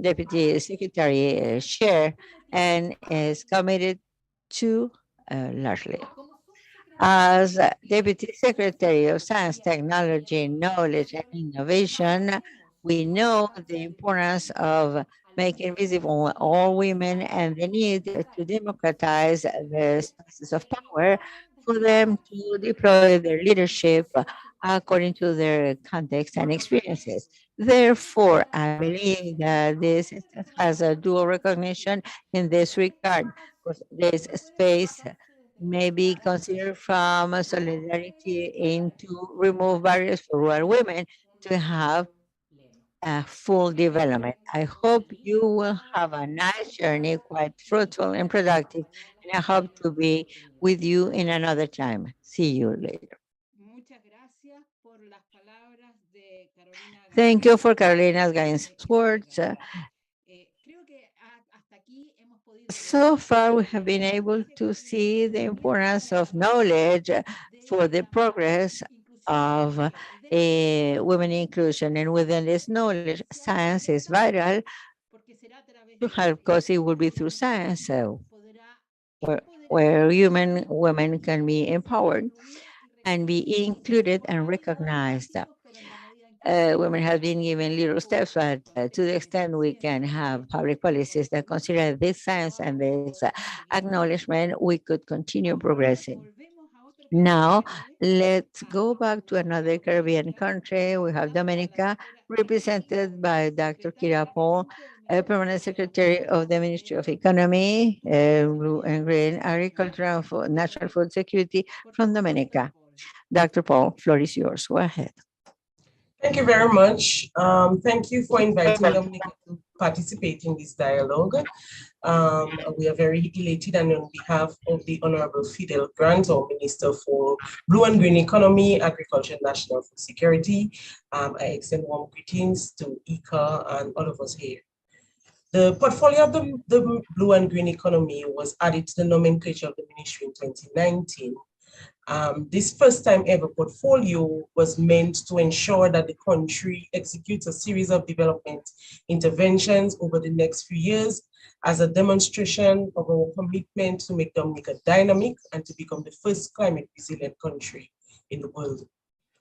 Deputy Secretary share and is committed to largely. As Deputy Secretary of Science, Technology, Knowledge, and Innovation, we know the importance of making visible all women and the need to democratize the spaces of power for them to deploy their leadership according to their context and experiences. Therefore, I believe that this has a dual recognition in this regard. This space may be considered from solidarity into remove barriers for rural women to have a full development. I hope you will have a nice journey, quite fruitful and productive, and I hope to be with you in another time. See you later. Thank you for Carolina's guidance words. So far, we have been able to see the importance of knowledge for the progress of women inclusion. And within this knowledge, science is vital to help, because it will be through science where women can be empowered and be included and recognized. Women have been given little steps, but to the extent we can have public policies that consider this science and this acknowledgement, we could continue progressing. Now, let's go back to another Caribbean country. We have Dominica, represented by Dr. Kira Paul, Permanent Secretary of the Ministry of Economy, Blue and Green Agriculture and National Food Security from Dominica. Dr. Paul, floor is yours. Go ahead. Thank you very much. Thank you for inviting Dominica to participate in this dialogue. We are very elated, and on behalf of the Honorable Fidel Grant, our Minister for Blue and Green Economy, Agriculture, and National Food Security, I extend warm greetings to ICA and all of us here. The portfolio of the Blue and Green Economy was added to the nomenclature of the ministry in 2019. This first time ever portfolio was meant to ensure that the country executes a series of development interventions over the next few years as a demonstration of our commitment to make Dominica dynamic and to become the first climate resilient country in the world.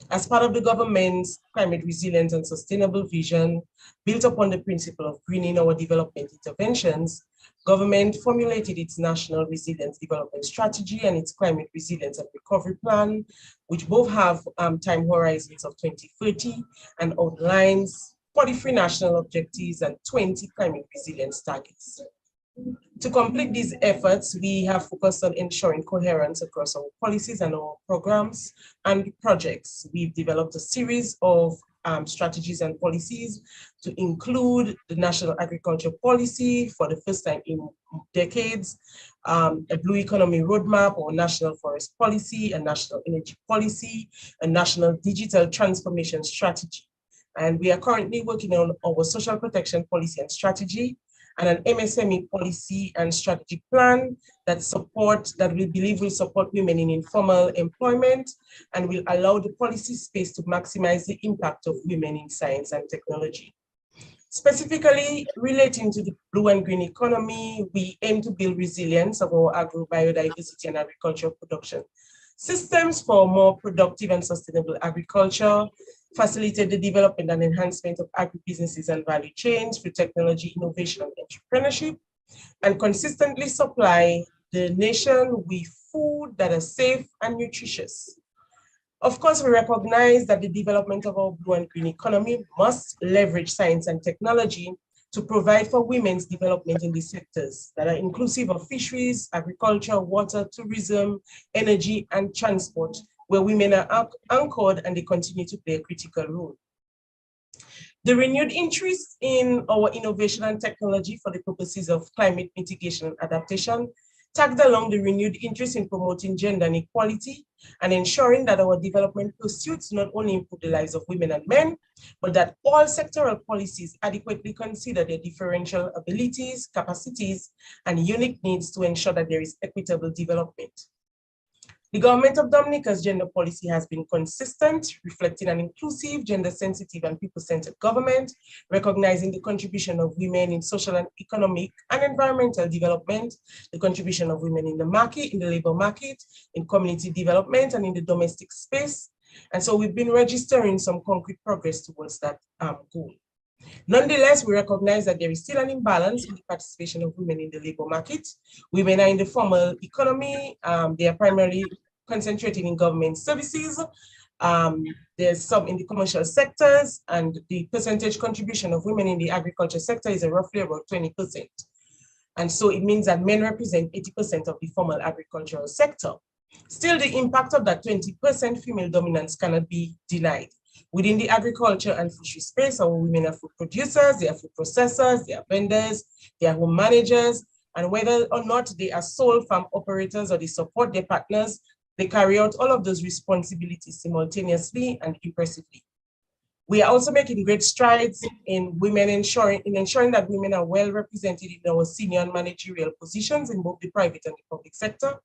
As part of the government's climate resilience and sustainable vision, built upon the principle of greening our development interventions, government formulated its National Resilience Development Strategy and its Climate Resilience and Recovery Plan, which both have time horizons of 2030 and outlines 43 national objectives and 20 climate resilience targets. To complete these efforts, we have focused on ensuring coherence across our policies and our programs and projects. We've developed a series of strategies and policies to include the National Agriculture Policy for the first time in decades, a Blue Economy Roadmap or National Forest Policy, a National Energy Policy, a National Digital Transformation Strategy. And we are currently working on our Social Protection Policy and Strategy, and an MSME policy and strategic plan that we believe will support women in informal employment and will allow the policy space to maximize the impact of women in science and technology. Specifically relating to the blue and green economy, we aim to build resilience of our agro-biodiversity and agricultural production systems for more productive and sustainable agriculture, facilitate the development and enhancement of agribusinesses and value chains through technology, innovation, and entrepreneurship, and consistently supply the nation with food that is safe and nutritious. Of course, we recognize that the development of our blue and green economy must leverage science and technology to provide for women's development in these sectors that are inclusive of fisheries, agriculture, water, tourism, energy, and transport, where women are anchored and they continue to play a critical role. The renewed interest in our innovation and technology for the purposes of climate mitigation and adaptation tagged along the renewed interest in promoting gender inequality and ensuring that our development pursuits not only improve the lives of women and men, but that all sectoral policies adequately consider their differential abilities, capacities, and unique needs to ensure that there is equitable development. The government of Dominica's gender policy has been consistent, reflecting an inclusive, gender-sensitive, and people-centered government, recognizing the contribution of women in social and economic and environmental development, the contribution of women in the market, in the labor market, in community development, and in the domestic space. And so we've been registering some concrete progress towards that goal. Nonetheless, we recognize that there is still an imbalance in the participation of women in the labor market. Women are in the formal economy. They are primarily concentrated in government services. There's some in the commercial sectors, and the percentage contribution of women in the agriculture sector is roughly about 20%. And so it means that men represent 80% of the formal agricultural sector. Still, the impact of that 20% female dominance cannot be denied. Within the agriculture and fishery space, our women are food producers, they are food processors, they are vendors, they are home managers, and whether or not they are sole farm operators or they support their partners, they carry out all of those responsibilities simultaneously and impressively. We are also making great strides in ensuring that women are well represented in our senior and managerial positions in both the private and the public sector.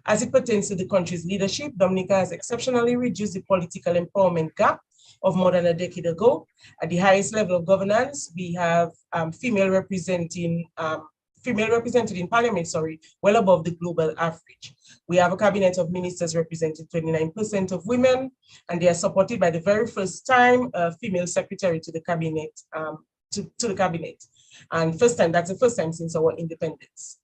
As it pertains to the country's leadership, Dominica has exceptionally reduced the political empowerment gap of more than a decade ago. At the highest level of governance, we have female represented in parliament, well above the global average. We have a cabinet of ministers representing 29% of women, and they are supported by the very first time a female secretary to the cabinet, And that's the first time since our independence.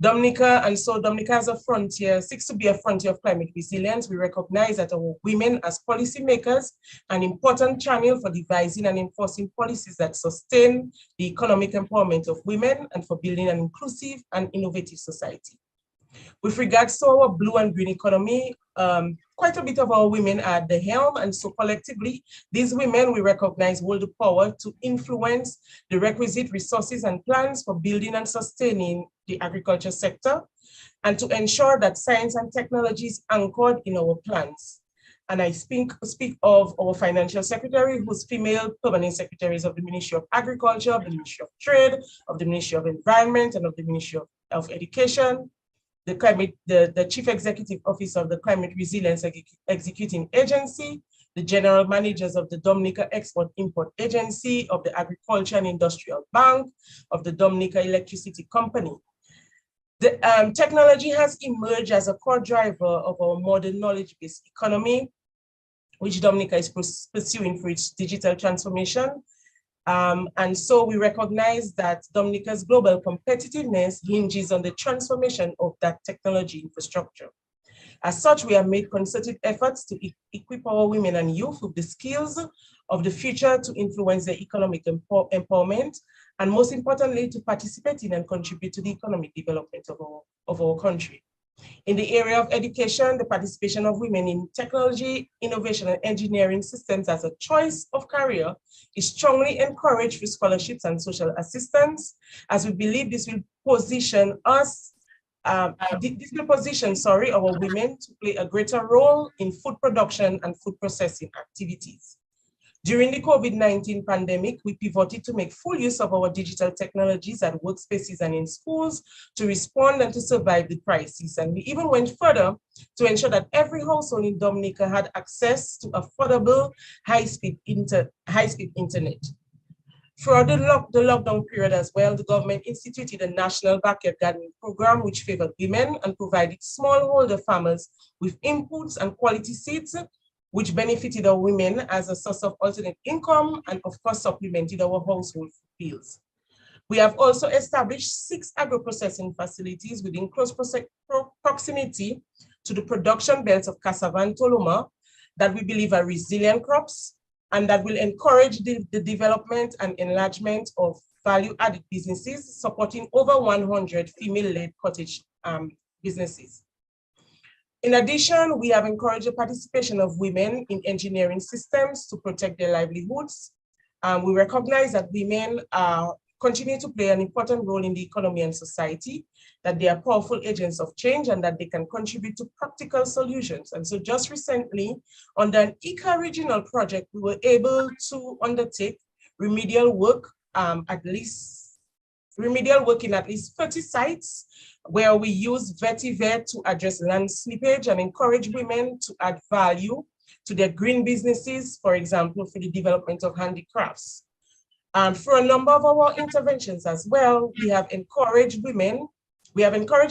Dominica as a frontier, seeks to be a frontier of climate resilience. We recognize that our women as policymakers, an important channel for devising and enforcing policies that sustain the economic empowerment of women and for building an inclusive and innovative society. With regards to our blue and green economy, quite a bit of our women are at the helm, and so collectively, these women we recognize hold the power to influence the requisite resources and plans for building and sustaining the agriculture sector, and to ensure that science and technology is anchored in our plans. And I speak of our financial secretary, who's female permanent secretaries of the Ministry of Agriculture, of the Ministry of Trade, of the Ministry of Environment, and of the Ministry of Education. The Chief Executive Officer of the Climate Resilience Executing Agency, the General Managers of the Dominica Export-Import Agency, of the Agriculture and Industrial Bank, of the Dominica Electricity Company. The technology has emerged as a core driver of our modern knowledge-based economy, which Dominica is pursuing for its digital transformation. And so we recognize that Dominica's global competitiveness hinges on the transformation of that technology infrastructure. As such, we have made concerted efforts to equip our women and youth with the skills of the future to influence their economic empowerment, and most importantly, to participate in and contribute to the economic development of our country. In the area of education, the participation of women in technology, innovation, and engineering systems as a choice of career is strongly encouraged through scholarships and social assistance, as we believe this will position us, our women to play a greater role in food production and food processing activities. During the COVID-19 pandemic, we pivoted to make full use of our digital technologies at workspaces and in schools to respond and to survive the crisis. And we even went further to ensure that every household in Dominica had access to affordable, high-speed internet. Throughout the lockdown period as well, the government instituted a national backyard gardening program which favored women and provided smallholder farmers with inputs and quality seeds, which benefited our women as a source of alternate income and of course supplemented our household bills. We have also established 6 agro-processing facilities within close proximity to the production belts of cassava and toloma that we believe are resilient crops and that will encourage the development and enlargement of value-added businesses, supporting over 100 female-led cottage businesses. In addition, we have encouraged the participation of women in engineering systems to protect their livelihoods. We recognize that women continue to play an important role in the economy and society, that they are powerful agents of change and that they can contribute to practical solutions. And so just recently, under an ICA regional project, we were able to undertake remedial work in at least 30 sites, where we use vetiver to address land slippage and encourage women to add value to their green businesses, for example, for the development of handicrafts. For a number of our interventions as well, we have encouraged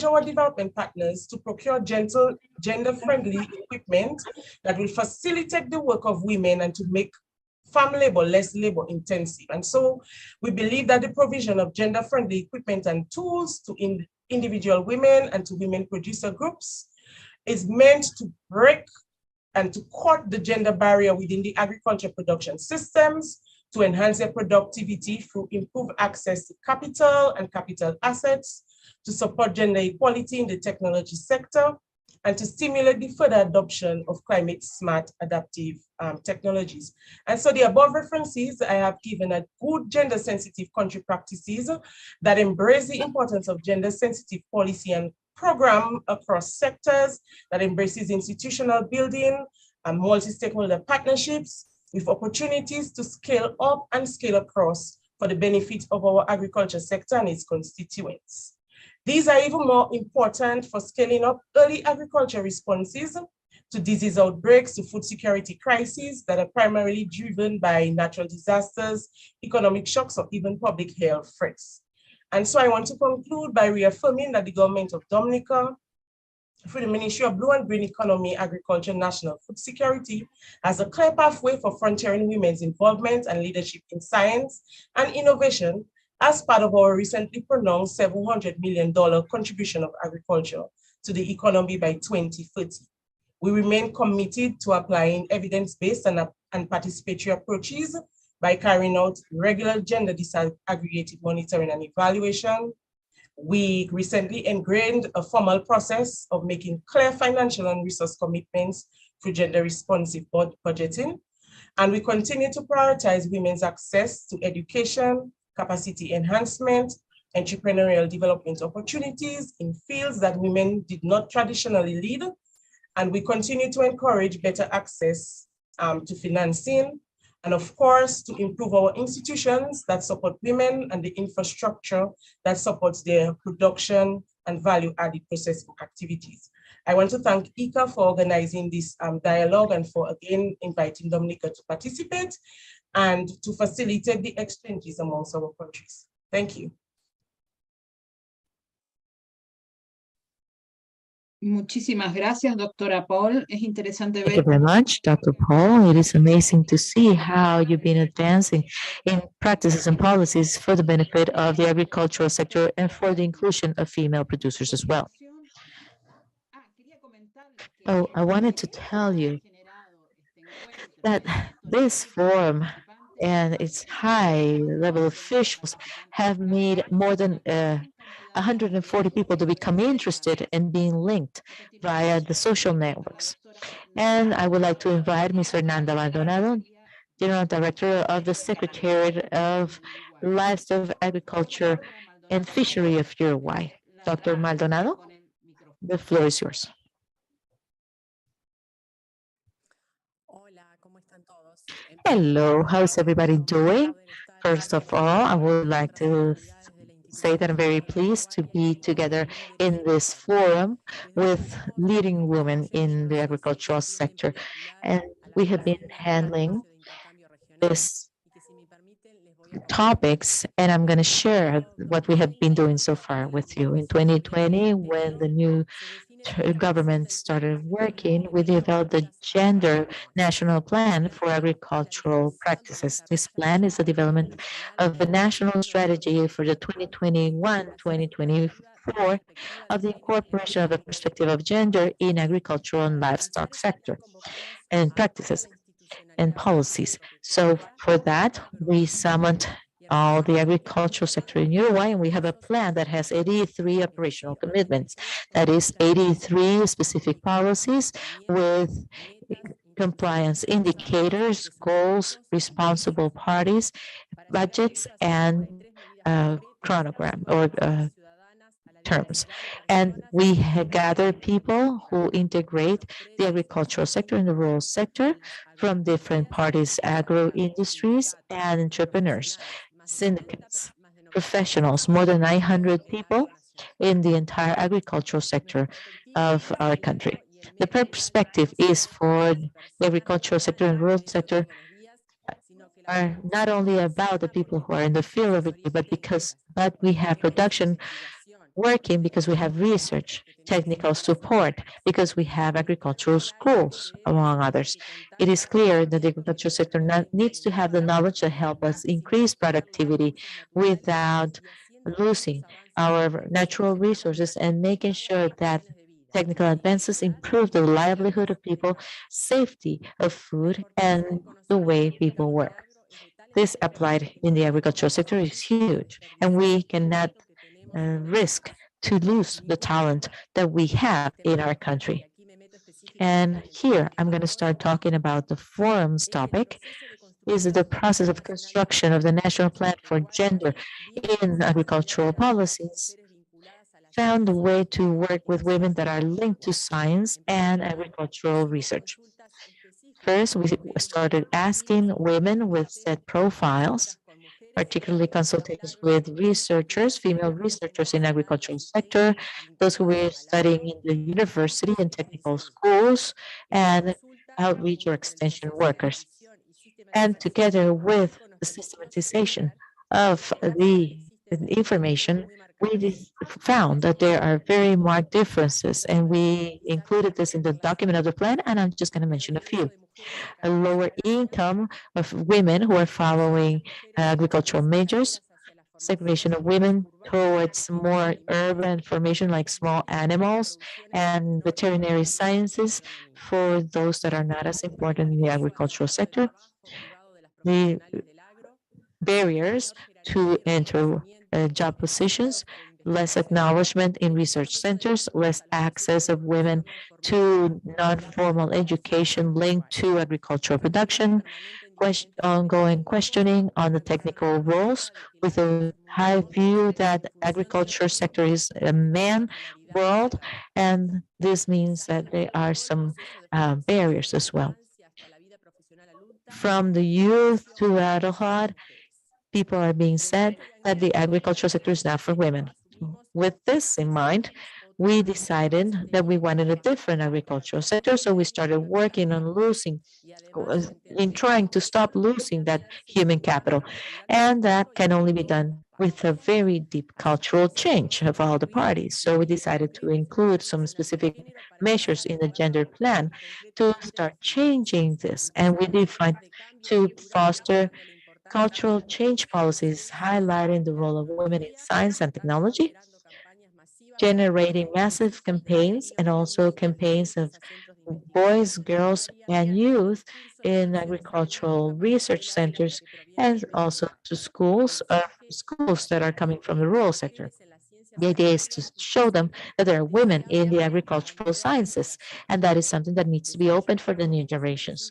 our development partners to procure gender-friendly equipment that will facilitate the work of women and to make farm labor less labor intensive. And so we believe that the provision of gender-friendly equipment and tools to individual women and to women producer groups is meant to break and to cut the gender barrier within the agriculture production systems, to enhance their productivity through improved access to capital and capital assets, to support gender equality in the technology sector, and to stimulate the further adoption of climate-smart adaptive technologies. And so the above references I have given are good gender-sensitive country practices that embrace the importance of gender-sensitive policy and program across sectors, that embraces institutional building and multi-stakeholder partnerships with opportunities to scale up and scale across for the benefit of our agriculture sector and its constituents. These are even more important for scaling up early agriculture responses to disease outbreaks, to food security crises that are primarily driven by natural disasters, economic shocks, or even public health threats. And so I want to conclude by reaffirming that the government of Dominica, through the Ministry of Blue and Green Economy, Agriculture, National Food Security, has a clear pathway for frontiering women's involvement and leadership in science and innovation as part of our recently pronounced $700 million contribution of agriculture to the economy by 2030. We remain committed to applying evidence-based and participatory approaches by carrying out regular gender disaggregated monitoring and evaluation. We recently ingrained a formal process of making clear financial and resource commitments through gender responsive budgeting. And we continue to prioritize women's access to education, capacity enhancement, entrepreneurial development opportunities in fields that women did not traditionally lead. And we continue to encourage better access to financing, and of course, to improve our institutions that support women and the infrastructure that supports their production and value-added processing activities. I want to thank ICA for organizing this dialogue and for again inviting Dominica to participate and to facilitate the exchanges amongst our countries. Thank you. Muchísimas gracias, doctora Paul. Es interesante Thank you ver very much, Dr. Paul. It is amazing to see how you've been advancing in practices and policies for the benefit of the agricultural sector and for the inclusion of female producers as well. Oh, I wanted to tell you that this forum and its high-level officials have made more than 140 people to become interested in being linked via the social networks. And I would like to invite Ms. Fernanda Maldonado, General Director of the Secretariat of Livestock Agriculture and Fishery of Uruguay. Dr. Maldonado, the floor is yours. Hello, how's everybody doing? First of all, I would like to say that I'm very pleased to be together in this forum with leading women in the agricultural sector. And we have been handling this topics, and I'm going to share what we have been doing so far with you. In 2020, when the new government started working, we developed the Gender National Plan for Agricultural Practices. This plan is the development of a national strategy for the 2021-2024 of the incorporation of a perspective of gender in agricultural and livestock sector and practices and policies. So for that, we summoned all the agricultural sector in Uruguay, and we have a plan that has 83 operational commitments. That is 83 specific policies with compliance indicators, goals, responsible parties, budgets, and chronogram or terms. And we gather people who integrate the agricultural sector and the rural sector from different parties, agro industries, and entrepreneurs, syndicates, professionals, more than 900 people in the entire agricultural sector of our country. The perspective is for the agricultural sector and rural sector are not only about the people who are in the field of it, but we have production working because we have research, technical support, because we have agricultural schools, among others. It is clear that the agricultural sector needs to have the knowledge to help us increase productivity without losing our natural resources and making sure that technical advances improve the livelihood of people, safety of food, and the way people work. This applied in the agricultural sector is huge, and we cannot risk to lose the talent that we have in our country. And here I'm going to start talking about the forum's topic, is the process of construction of the National Plan for Gender in Agricultural Policies found a way to work with women that are linked to science and agricultural research. First, we started asking women with set profiles, particularly consultations with researchers, female researchers in agricultural sector, those who were studying in the university and technical schools, and outreach or extension workers. And together with the systematization of the information, we found that there are very marked differences, and we included this in the document of the plan, and I'm just going to mention a few. A lower income of women who are following agricultural majors, segregation of women towards more urban formation like small animals, and veterinary sciences for those that are not as important in the agricultural sector. The barriers to enter job positions, less acknowledgement in research centers, less access of women to non-formal education linked to agricultural production, ongoing questioning on the technical roles with a high view that agriculture sector is a man world, and this means that there are some barriers as well. From the youth to adulthood, people are being said that the agricultural sector is not for women. With this in mind, we decided that we wanted a different agricultural sector, so we started working on trying to stop losing that human capital. And that can only be done with a very deep cultural change of all the parties. So we decided to include some specific measures in the gender plan to start changing this. And we defined to foster cultural change policies, highlighting the role of women in science and technology, generating massive campaigns and also campaigns of boys, girls, and youth in agricultural research centers, and also to schools that are coming from the rural sector. The idea is to show them that there are women in the agricultural sciences, and that is something that needs to be opened for the new generations.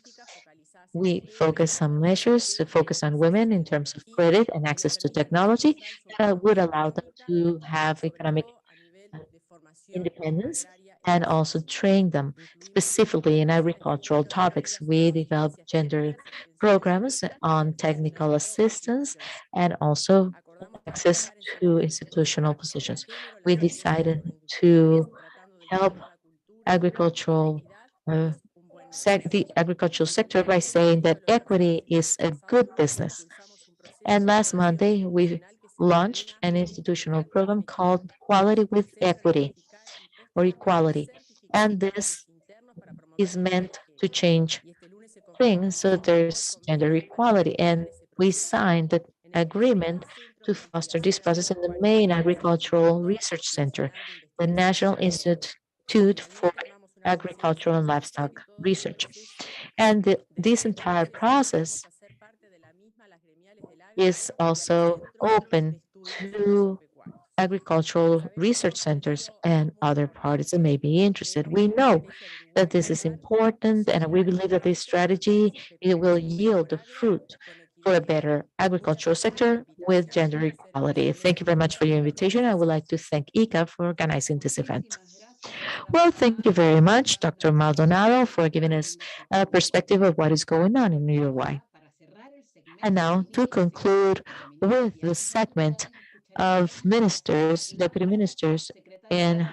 We focus on measures to focus on women in terms of credit and access to technology that would allow them to have economic independence and also train them specifically in agricultural topics. We develop gender programs on technical assistance and also access to institutional positions. We decided to help agricultural the agricultural sector by saying that equity is a good business. And last Monday, we launched an institutional program called Quality with Equity or Equality. And this is meant to change things so there's gender equality. And we signed the agreement to foster this process in the main agricultural research center, the National Institute for Agricultural and Livestock Research. And this entire process is also open to agricultural research centers and other parties that may be interested. We know that this is important, and we believe that this strategy it will yield the fruit for a better agricultural sector with gender equality. Thank you very much for your invitation. I would like to thank ICA for organizing this event. Well, thank you very much, Dr. Maldonado, for giving us a perspective of what is going on in Uruguay. And now to conclude with the segment of ministers, deputy ministers, and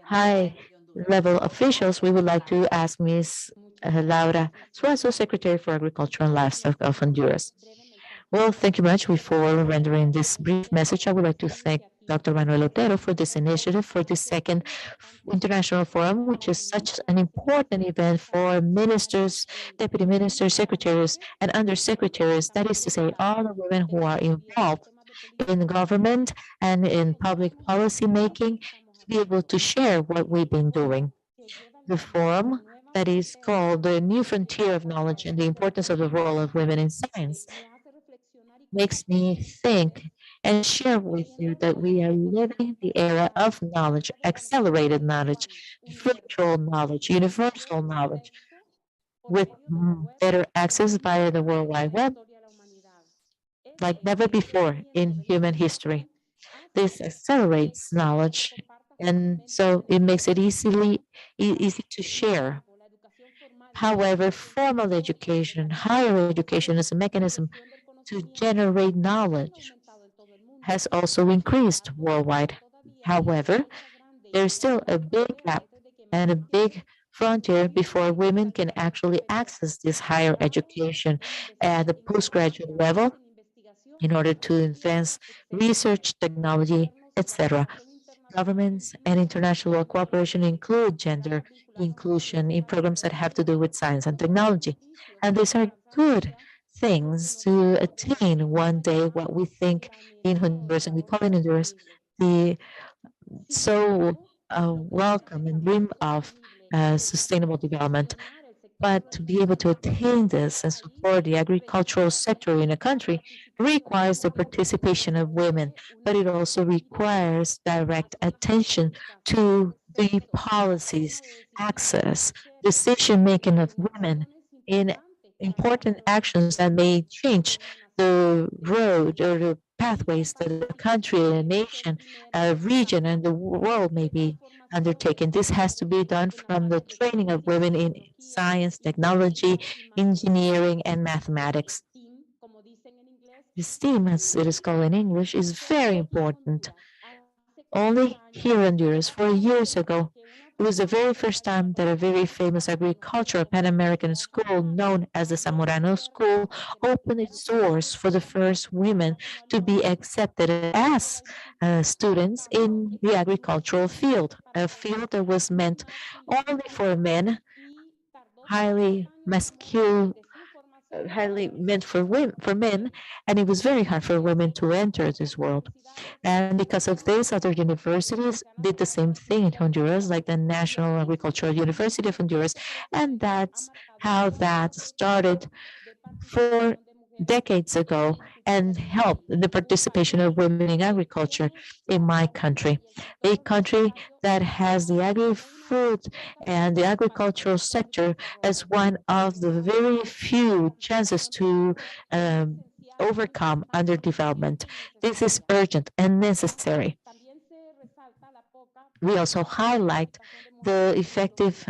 high-level officials, we would like to ask Ms. Laura Suazo, Secretary for Agriculture and Livestock of Honduras. Well, thank you much. Before rendering this brief message, I would like to thank Dr. Manuel Otero for this initiative, for this second international forum, which is such an important event for ministers, deputy ministers, secretaries, and undersecretaries. That is to say, all the women who are involved in government and in public policy making to be able to share what we've been doing. The forum that is called the New Frontier of Knowledge and the Importance of the Role of Women in Science makes me think and share with you that we are living the era of knowledge, accelerated knowledge, virtual knowledge, universal knowledge, with better access via the World Wide Web like never before in human history. This accelerates knowledge, and so it makes it easy to share. However, formal education, higher education as a mechanism to generate knowledge has also increased worldwide. However, there's still a big gap and a big frontier before women can actually access this higher education at the postgraduate level in order to advance research, technology, etc. Governments and international cooperation include gender inclusion in programs that have to do with science and technology. And these are good things to attain one day what we think in Honduras, and we call in Honduras the so welcome and dream of sustainable development. But to be able to attain this and support the agricultural sector in a country requires the participation of women, but it also requires direct attention to the policies, access, decision-making of women in important actions that may change the road or the pathways that a country, a nation, a region, and the world may be undertaken. This has to be done from the training of women in science, technology, engineering, and mathematics. The STEAM, as it is called in English, is very important. Only here in Honduras, 4 years ago, it was the very first time that a very famous agricultural Pan-American school known as the Zamorano School opened its doors for the first women to be accepted as students in the agricultural field, a field that was meant only for men, highly masculine highly meant for women, for men, and it was very hard for women to enter this world. And because of this, other universities did the same thing in Honduras, like the National Agricultural University of Honduras, and that's how that started 4 decades ago and helped the participation of women in agriculture in my country, a country that has the agri-food and the agricultural sector as one of the very few chances to overcome underdevelopment. This is urgent and necessary. We also highlight the effective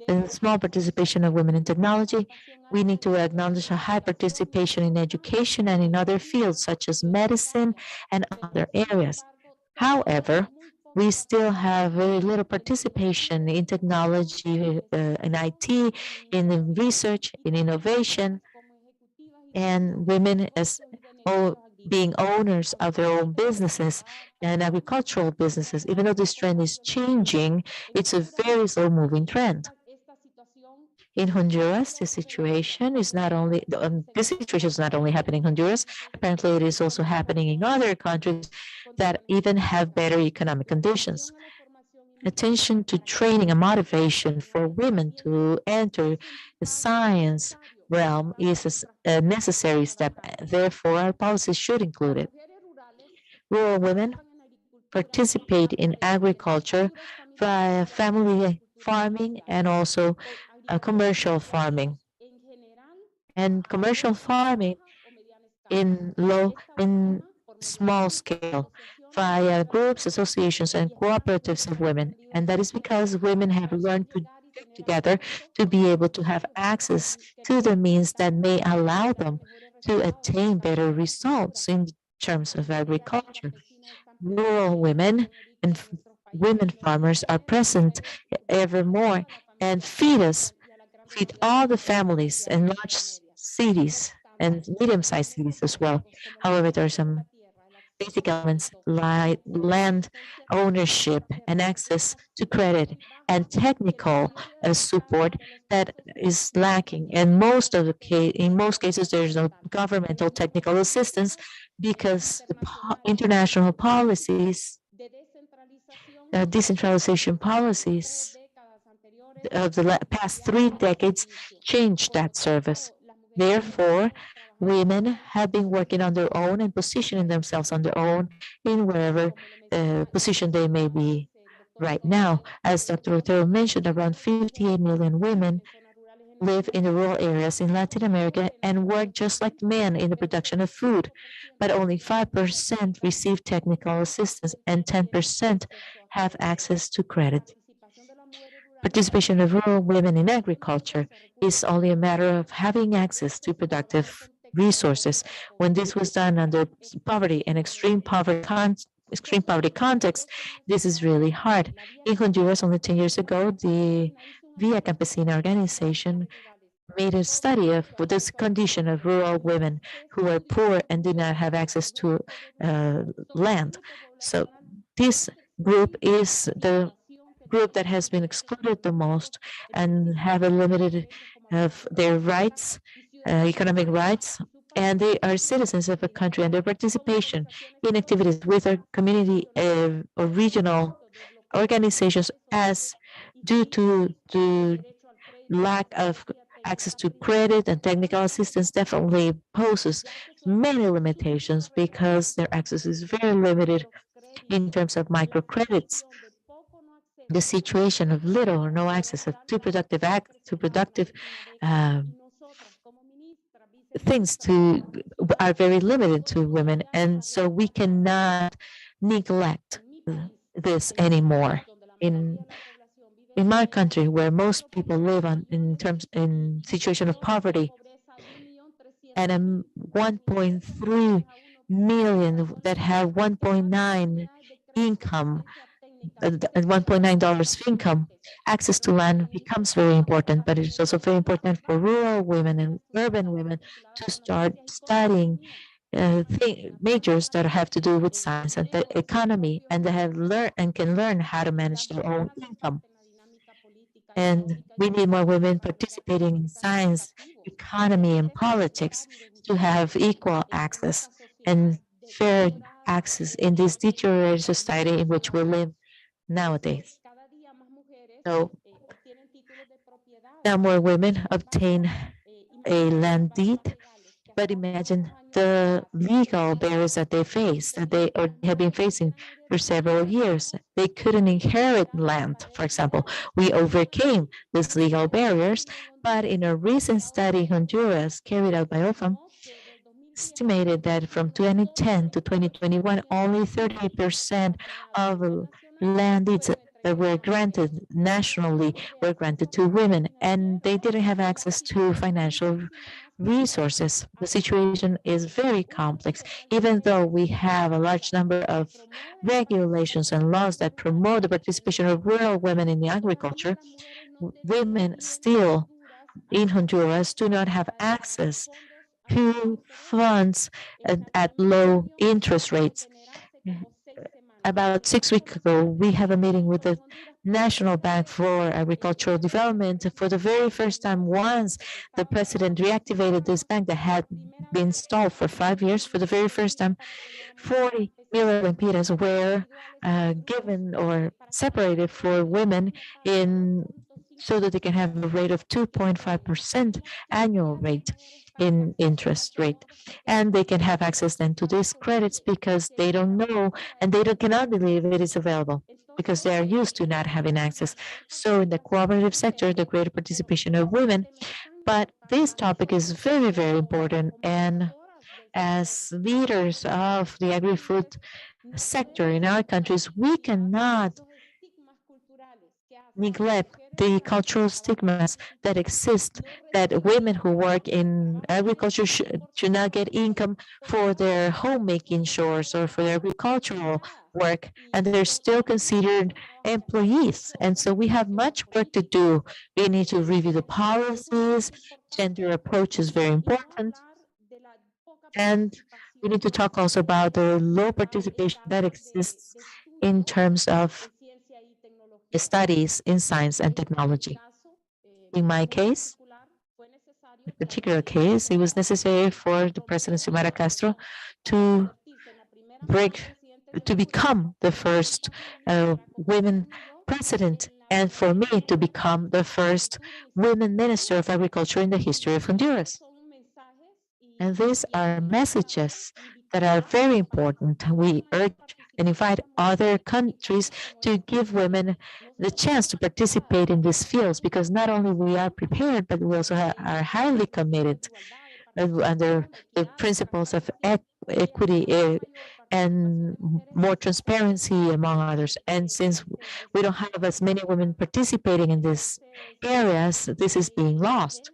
and small participation of women in technology. We need to acknowledge a high participation in education and in other fields such as medicine and other areas. However, we still have very little participation in technology, in IT, in research, in innovation, and women as being owners of their own businesses and agricultural businesses. Even though this trend is changing, it's a very slow moving trend. In Honduras, the situation is not only this situation is not only happening in Honduras. Apparently, it is also happening in other countries that even have better economic conditions. Attention to training and motivation for women to enter the science realm is a necessary step. Therefore, our policies should include it. Rural women participate in agriculture via family farming and also commercial farming. And commercial farming in small scale via groups, associations, and cooperatives of women. And that is because women have learned to get together to be able to have access to the means that may allow them to attain better results in terms of agriculture. Rural women and women farmers are present ever more and feed all the families in large cities and medium-sized cities as well. However, there are some basic elements like land ownership and access to credit and technical support that is lacking. And in most cases, there's no governmental technical assistance because the international policies, decentralization policies of the past 3 decades changed that service. Therefore, women have been working on their own and positioning themselves on their own in wherever position they may be right now. As Dr. Otero mentioned, around 58 million women live in the rural areas in Latin America and work just like men in the production of food, but only 5% receive technical assistance and 10% have access to credit. Participation of rural women in agriculture is only a matter of having access to productive resources. When this was done under poverty and extreme poverty context, this is really hard. In Honduras, only 10 years ago, the Via Campesina organization made a study of this condition of rural women who are poor and did not have access to land. So this group is the group that has been excluded the most and have a limited of their rights, economic rights, and they are citizens of a country, and their participation in activities with our community or regional organizations as due to lack of access to credit and technical assistance definitely poses many limitations because their access is very limited in terms of microcredits. The situation of little or no access to productive things are very limited to women, and so we cannot neglect this anymore. In my country, where most people live in situation of poverty, and 1.3 million that have 1.9 income, $1.9 income, access to land becomes very important, but it's also very important for rural women and urban women to start studying majors that have to do with science and the economy, and they have learned and can learn how to manage their own income. And we need more women participating in science, economy, and politics to have equal access and fair access in this deteriorated society in which we live nowadays. So now more women obtain a land deed, but imagine the legal barriers that they face, that they or have been facing for several years. They couldn't inherit land, for example. We overcame these legal barriers, but in a recent study in Honduras carried out by OFAM, estimated that from 2010 to 2021, only 30% of land deeds that were granted nationally were granted to women, and they didn't have access to financial resources. The situation is very complex. Even though we have a large number of regulations and laws that promote the participation of rural women in the agriculture, women still in Honduras do not have access to funds at low interest rates. About 6 weeks ago, we have a meeting with the National Bank for Agricultural Development. For the very first time, once the president reactivated this bank that had been stalled for 5 years, for the very first time, 40 million lempiras were given or separated for women in so that they can have a rate of 2.5% annual rate in interest rate. And they can have access then to these credits because they don't know and they cannot believe it is available because they are used to not having access. So in the cooperative sector, the greater participation of women, but this topic is very, very important. And as leaders of the agri-food sector in our countries, we cannot neglect the cultural stigmas that exist, that women who work in agriculture should not get income for their homemaking chores or for their agricultural work, and they're still considered employees. And so we have much work to do. We need to review the policies. Gender approach is very important. And we need to talk also about the low participation that exists in terms of studies in science and technology. In my case, in particular case, it was necessary for the President Xiomara Castro to become the first women president, and for me to become the first women minister of agriculture in the history of Honduras. And these are messages that are very important. We urge and invite other countries to give women the chance to participate in these fields, because not only we are prepared, but we also are highly committed under the principles of equity and more transparency, among others. And since we don't have as many women participating in these areas, this is being lost.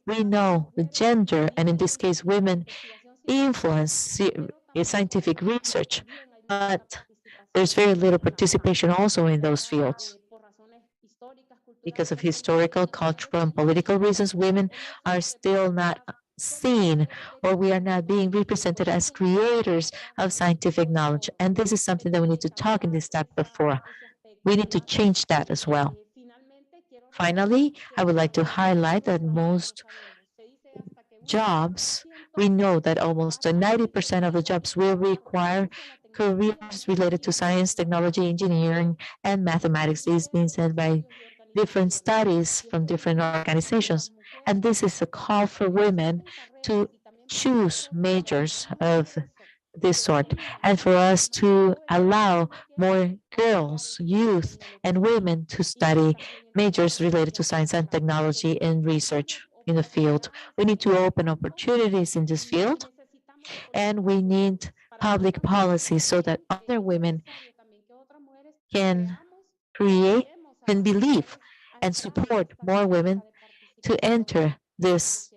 We know the gender, and in this case, women influence scientific research, but there's very little participation also in those fields. Because of historical, cultural, and political reasons, women are still not seen, or we are not being represented as creators of scientific knowledge. And this is something that we need to talk in this type of forum. We need to change that as well. Finally, I would like to highlight that most jobs, we know that almost 90% of the jobs will require careers related to science, technology, engineering, and mathematics. This is being said by different studies from different organizations. And this is a call for women to choose majors of this sort, and for us to allow more girls, youth, and women to study majors related to science and technology and research in the field. We need to open opportunities in this field, and we need public policy so that other women can create, can believe, and support more women to enter these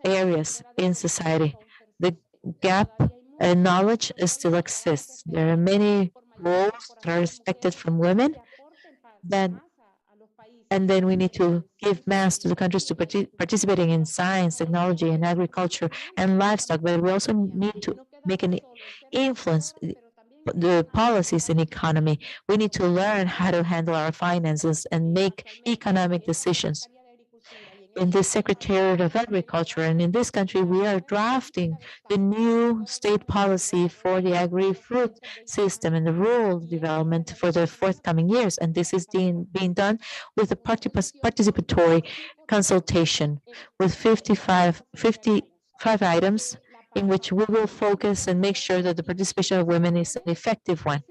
areas in society. The gap in knowledge still exists. There are many roles that are expected from women, and then we need to give mass to the countries to participating in science, technology, and agriculture and livestock, but we also need to make an influence the policies in economy. We need to learn how to handle our finances and make economic decisions. In the Secretariat of Agriculture and in this country, we are drafting the new state policy for the agri-food system and the rural development for the forthcoming years. And this is being done with a participatory consultation with 55 items in which we will focus and make sure that the participation of women is an effective one.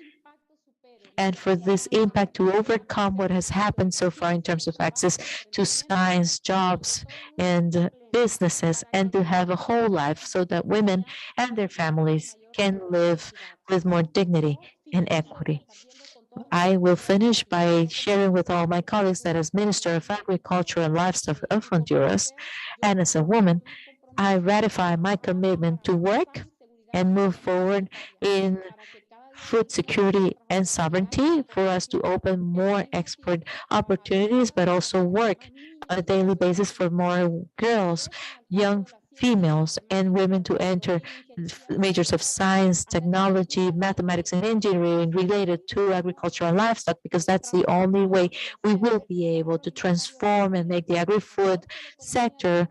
And for this impact to overcome what has happened so far in terms of access to science, jobs, and businesses, and to have a whole life so that women and their families can live with more dignity and equity. I will finish by sharing with all my colleagues that as Minister of Agriculture and Livestock of Honduras, and as a woman, I ratify my commitment to work and move forward in food security and sovereignty for us to open more export opportunities, but also work on a daily basis for more girls, young females, and women to enter majors of science, technology, mathematics, and engineering related to agriculture and livestock, because that's the only way we will be able to transform and make the agri-food sector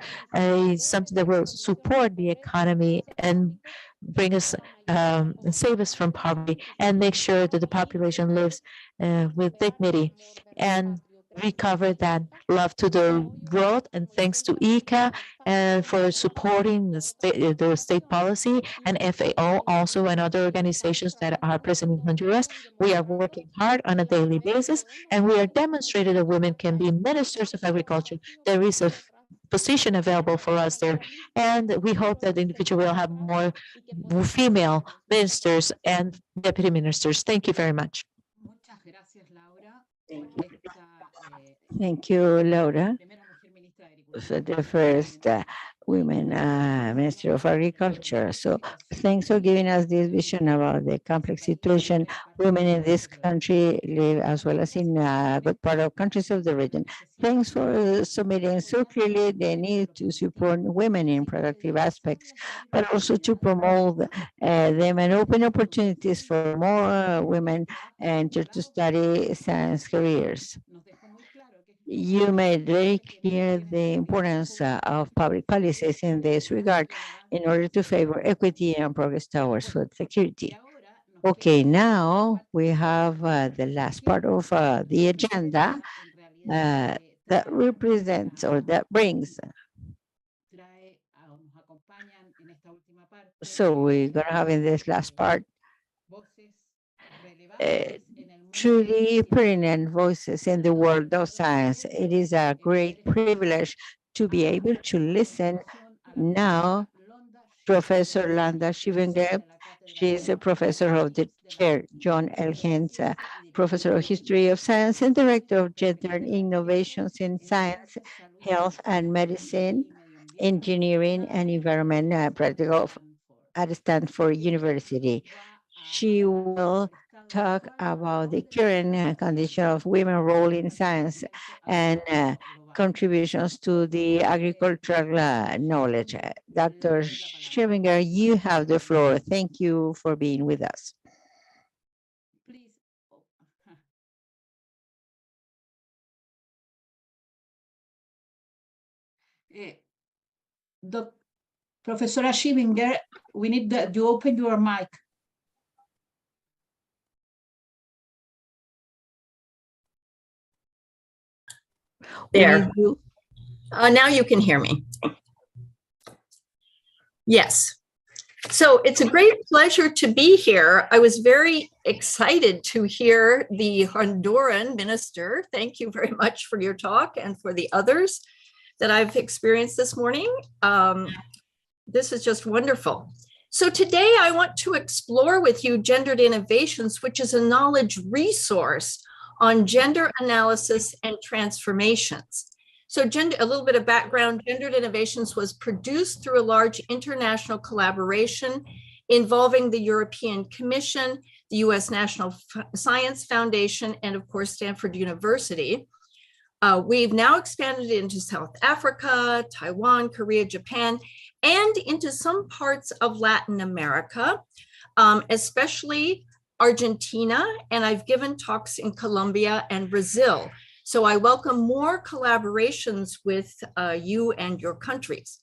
something that will support the economy and bring us and save us from poverty and make sure that the population lives with dignity and recover that love to the world. And thanks to ICA for supporting the state policy, and FAO also, and other organizations that are present in Honduras. We are working hard on a daily basis, and we are demonstrating that women can be ministers of agriculture. There is a position available for us there, and we hope that in the future we'll have more female ministers and deputy ministers. Thank you very much. Muchas gracias, Laura. Thank you, Laura, for the first women Minister of Agriculture. So thanks for giving us this vision about the complex situation women in this country live, as well as in a good part of countries of the region. Thanks for submitting so clearly the need to support women in productive aspects, but also to promote them and open opportunities for more women and to study science careers. You made very clear the importance of public policies in this regard in order to favor equity and progress towards food security. Okay, now we have the last part of the agenda that represents or that brings. So we're going to have in this last part truly pertinent voices in the world of science. It is a great privilege to be able to listen now. Professor Landa Schivenger, she is a professor of the chair, John L. Hens, professor of history of science and director of gender innovations in science, health and medicine, engineering and environment practical at Stanford University. She will talk about the current condition of women's role in science and contributions to the agricultural knowledge. Dr. Schivenger, you have the floor. Thank you for being with us. Professor Schivenger, we need you open your mic. There. Now you can hear me. Yes. So it's a great pleasure to be here. I was very excited to hear the Honduran minister. Thank you very much for your talk and for the others that I've experienced this morning. This is just wonderful. So today I want to explore with you Gendered Innovations, which is a knowledge resource on gender analysis and transformations. So a little bit of background, Gendered Innovations was produced through a large international collaboration involving the European Commission, the US National Science Foundation, and of course, Stanford University. We've now expanded into South Africa, Taiwan, Korea, Japan, and into some parts of Latin America, especially Argentina, and I've given talks in Colombia and Brazil. So I welcome more collaborations with you and your countries.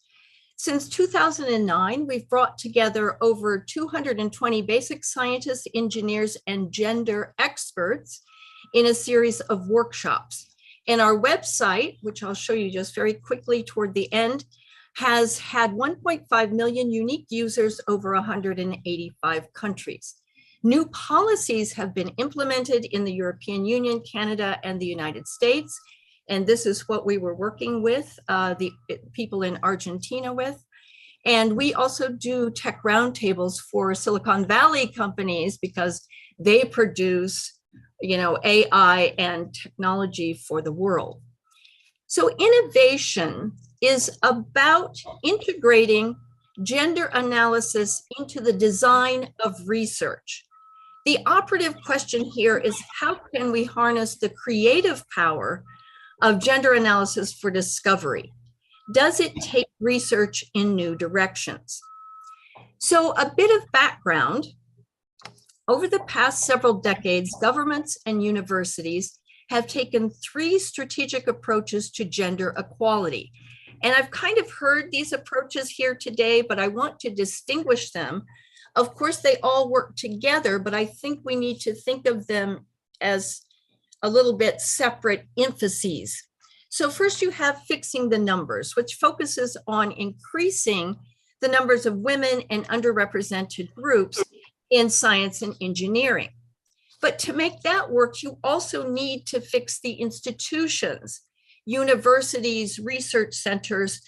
Since 2009, we've brought together over 220 basic scientists, engineers, and gender experts in a series of workshops. And our website, which I'll show you just very quickly toward the end, has had 1.5 million unique users over 185 countries. New policies have been implemented in the European Union, Canada, and the United States. And this is what we were working with the people in Argentina with. And we also do tech roundtables for Silicon Valley companies because they produce, AI and technology for the world. So innovation is about integrating gender analysis into the design of research. The operative question here is, how can we harness the creative power of gender analysis for discovery? Does it take research in new directions? So a bit of background. Over the past several decades, governments and universities have taken 3 strategic approaches to gender equality. And I've kind of heard these approaches here today, but I want to distinguish them. Of course, they all work together, but I think we need to think of them as a little bit separate emphases. So first you have fixing the numbers, which focuses on increasing the numbers of women and underrepresented groups in science and engineering. But to make that work, you also need to fix the institutions, universities, research centers,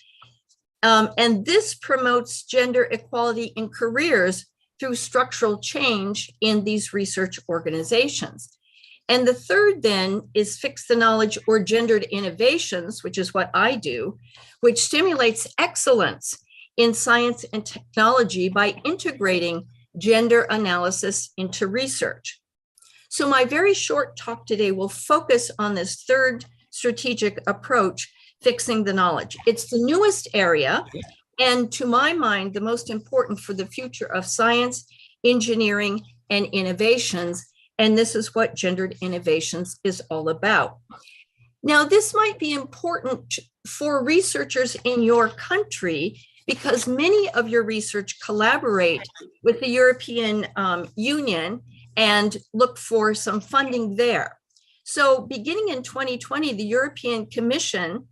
and this promotes gender equality in careers through structural change in these research organizations. And the third then is fix the knowledge or gendered innovations, which is what I do, which stimulates excellence in science and technology by integrating gender analysis into research. So my very short talk today will focus on this third strategic approach, fixing the knowledge. It's the newest area, and to my mind, the most important for the future of science, engineering, and innovations. And this is what gendered innovations is all about. Now, this might be important for researchers in your country because many of your research collaborate with the European Union and look for some funding there. So beginning in 2020, the European Commission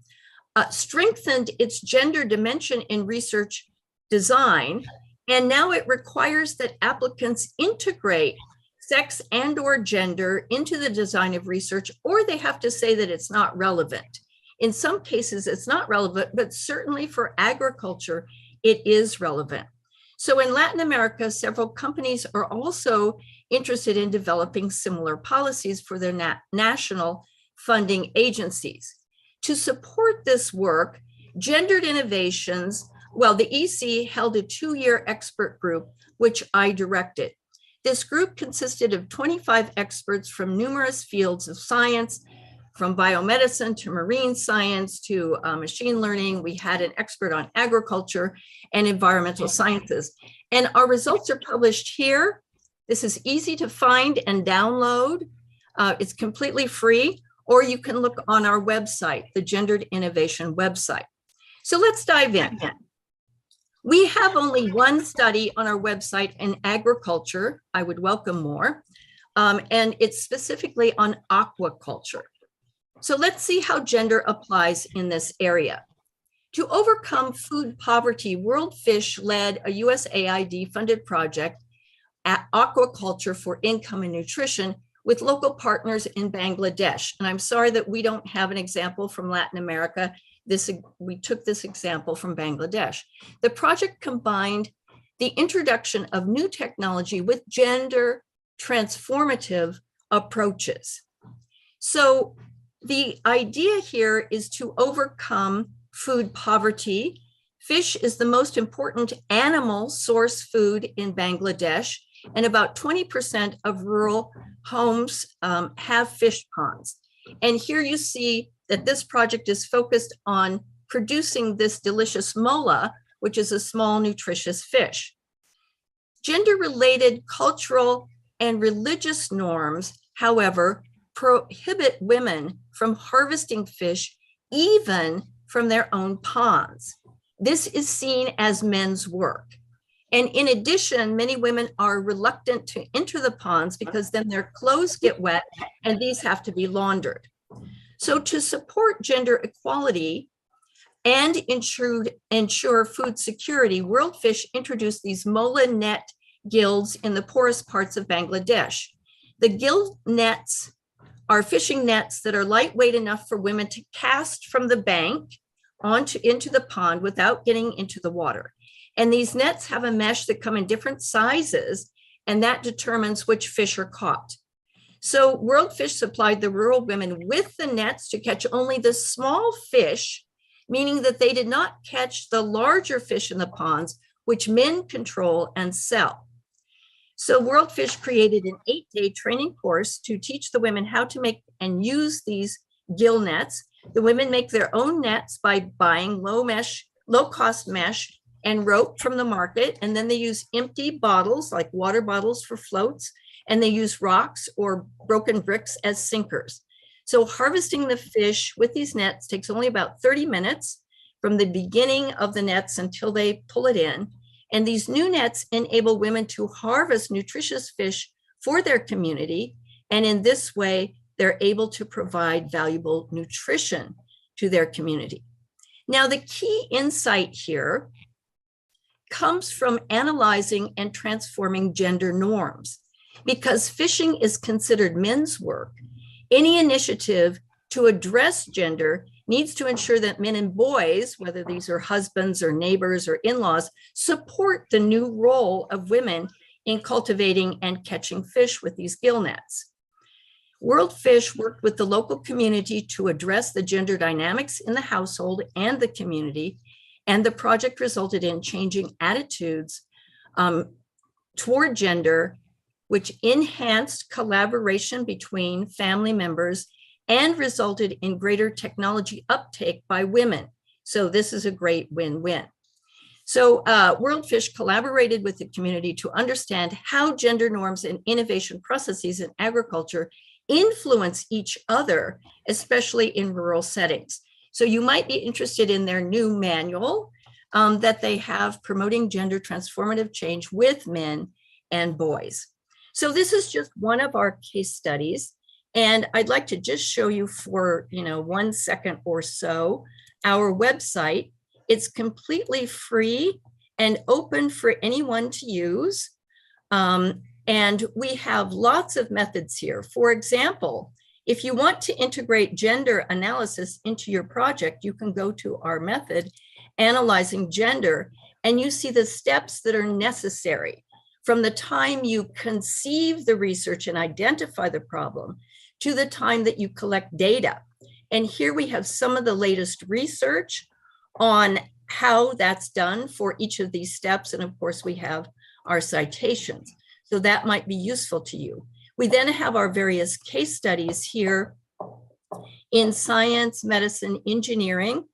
strengthened its gender dimension in research design, and now it requires that applicants integrate sex and/or gender into the design of research, or they have to say that it's not relevant. In some cases, it's not relevant, but certainly for agriculture, it is relevant. So in Latin America, several companies are also interested in developing similar policies for their national funding agencies. To support this work, Gendered Innovations, well, the EC held a 2-year expert group, which I directed. This group consisted of 25 experts from numerous fields of science, from biomedicine to marine science to machine learning. We had an expert on agriculture and environmental sciences. And our results are published here. This is easy to find and download. It's completely free, or you can look on our website, the Gendered Innovation website. So let's dive in. We have only one study on our website in agriculture. I would welcome more. And it's specifically on aquaculture. So let's see how gender applies in this area. To overcome food poverty, World Fish led a USAID funded project at aquaculture for income and nutrition with local partners in Bangladesh. And I'm sorry that we don't have an example from Latin America. We took this example from Bangladesh. The project combined the introduction of new technology with gender transformative approaches. So the idea here is to overcome food poverty. Fish is the most important animal source food in Bangladesh, and about 20% of rural homes have fish ponds. And here you see that this project is focused on producing this delicious mola, which is a small nutritious fish. Gender-related cultural and religious norms, however, prohibit women from harvesting fish even from their own ponds. This is seen as men's work. And in addition, many women are reluctant to enter the ponds because then their clothes get wet and these have to be laundered. So to support gender equality and ensure food security, World Fish introduced these mola net gills in the poorest parts of Bangladesh. The gill nets are fishing nets that are lightweight enough for women to cast from the bank into the pond without getting into the water. And these nets have a mesh that come in different sizes, and that determines which fish are caught. So World Fish supplied the rural women with the nets to catch only the small fish, meaning that they did not catch the larger fish in the ponds, which men control and sell. So World Fish created an 8-day training course to teach the women how to make and use these gill nets. The women make their own nets by buying low-cost mesh and rope from the market, and then they use empty bottles like water bottles for floats, and they use rocks or broken bricks as sinkers. So harvesting the fish with these nets takes only about 30 minutes from the beginning of the nets until they pull it in. And these new nets enable women to harvest nutritious fish for their community, and in this way, they're able to provide valuable nutrition to their community. Now, the key insight here comes from analyzing and transforming gender norms. Because fishing is considered men's work, any initiative to address gender needs to ensure that men and boys, whether these are husbands or neighbors or in-laws, support the new role of women in cultivating and catching fish with these gill nets. World Fish worked with the local community to address the gender dynamics in the household and the community, and the project resulted in changing attitudes toward gender, which enhanced collaboration between family members and resulted in greater technology uptake by women. So this is a great win-win. So World Fish collaborated with the community to understand how gender norms and innovation processes in agriculture influence each other, especially in rural settings. So you might be interested in their new manual that they have promoting gender transformative change with men and boys. So this is just one of our case studies. And I'd like to just show you for 1 second or so our website. It's completely free and open for anyone to use. And we have lots of methods here. For example, if you want to integrate gender analysis into your project, you can go to our method, Analyzing Gender, and you see the steps that are necessary from the time you conceive the research and identify the problem to the time that you collect data. And here we have some of the latest research on how that's done for each of these steps. And of course, we have our citations. So that might be useful to you. We then have our various case studies here in science, medicine, engineering.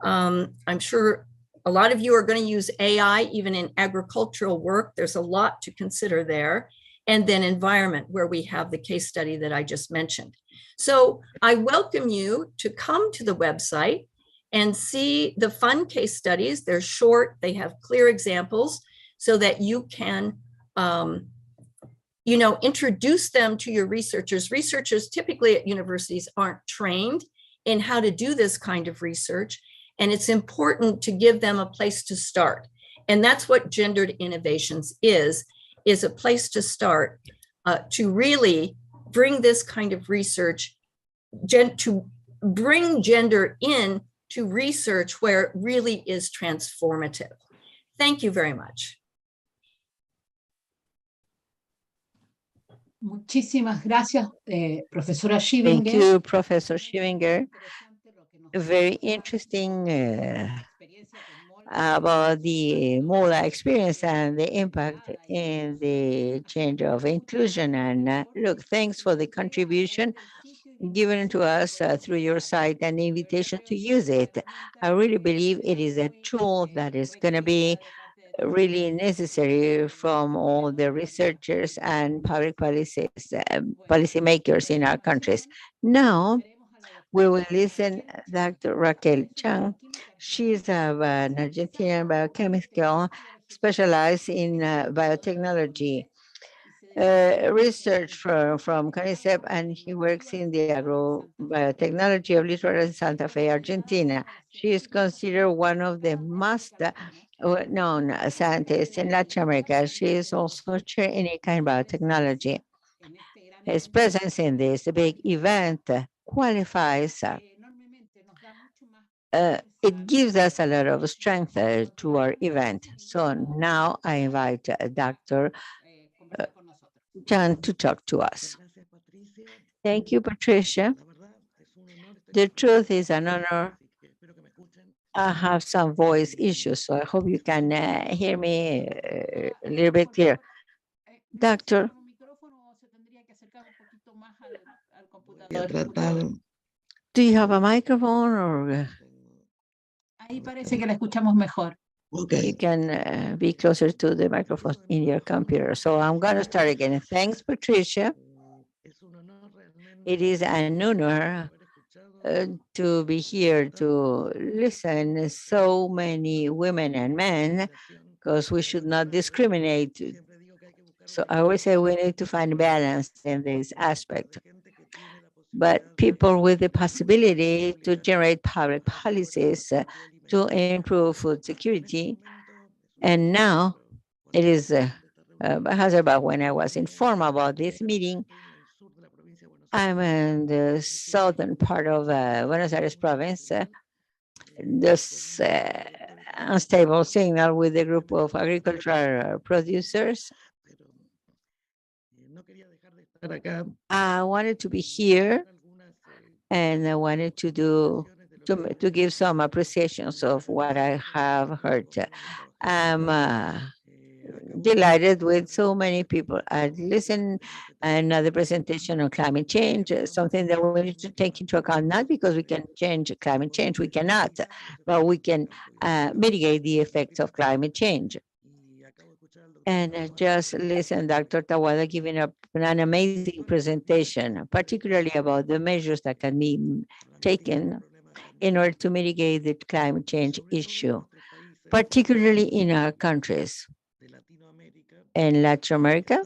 I'm sure a lot of you are going to use AI even in agricultural work. There's a lot to consider there. And then environment, where we have the case study that I just mentioned. So I welcome you to come to the website and see the fun case studies. They're short, they have clear examples so that you can introduce them to your researchers. Researchers typically at universities aren't trained in how to do this kind of research. And it's important to give them a place to start. And that's what Gendered Innovations is a place to start to really bring this kind of research, to bring gender in to research where it really is transformative. Thank you very much. Muchísimas gracias, Profesora Thank Schivinger. you, Professor Schivinger. Very interesting about the MOLA experience and the impact in the change of inclusion. And look, thanks for the contribution given to us through your site and the invitation to use it. I really believe it is a tool that is going to be really necessary from all the researchers and public policymakers in our countries. Now, we will listen Dr. Raquel Chang. She's an Argentinian biochemical specialized in biotechnology research from CONICET, and he works in the agrobiotechnology of Litoral Santa Fe, Argentina. She is considered one of the most known scientists in Latin America. She is also chair in ICA biotechnology. His presence in this big event qualifies it gives us a lot of strength to our event. So now I invite Dr. Chan to talk to us. Thank you, Patricia. The truth is an honor. I have some voice issues, so I hope you can hear me a little bit clear. Doctor, do you have a microphone or? Ahí parece que la escuchamos mejor. You can be closer to the microphone in your computer. So I'm going to start again. Thanks, Patricia. It is an honor to be here to listen so many women and men, because we should not discriminate. So I always say we need to find balance in this aspect. But people with the possibility to generate public policies to improve food security. And now it is about when I was informed about this meeting. I'm in the southern part of Buenos Aires province. This unstable signal with a group of agricultural producers. I wanted to be here, and I wanted to give some appreciations of what I have heard. I'm delighted with so many people. I listened another presentation on climate change, something that we need to take into account, not because we can change climate change, we cannot, but we can mitigate the effects of climate change. And just listen, Dr. Tawada giving up an amazing presentation, particularly about the measures that can be taken in order to mitigate the climate change issue, particularly in our countries. In Latin America,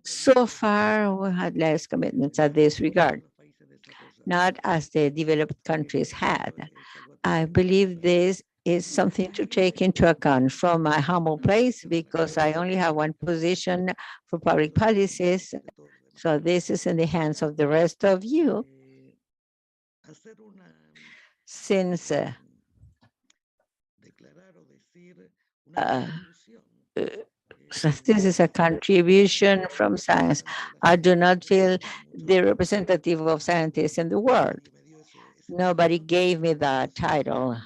so far we had less commitments at this regard, not as the developed countries had. I believe this is something to take into account from my humble place, because I only have one position for public policies. So this is in the hands of the rest of you. Since this is a contribution from science, I do not feel the representative of scientists in the world. Nobody gave me that title,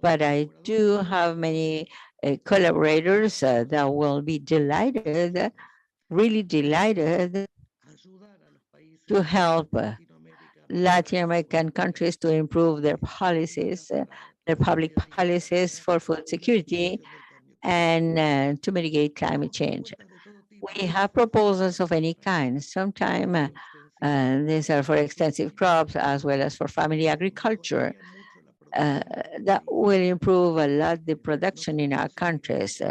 but I do have many collaborators that will be delighted, really delighted, to help Latin American countries to improve their policies, their public policies for food security, and to mitigate climate change. We have proposals of any kind. Sometimes these are for extensive crops as well as for family agriculture. That will improve a lot the production in our countries.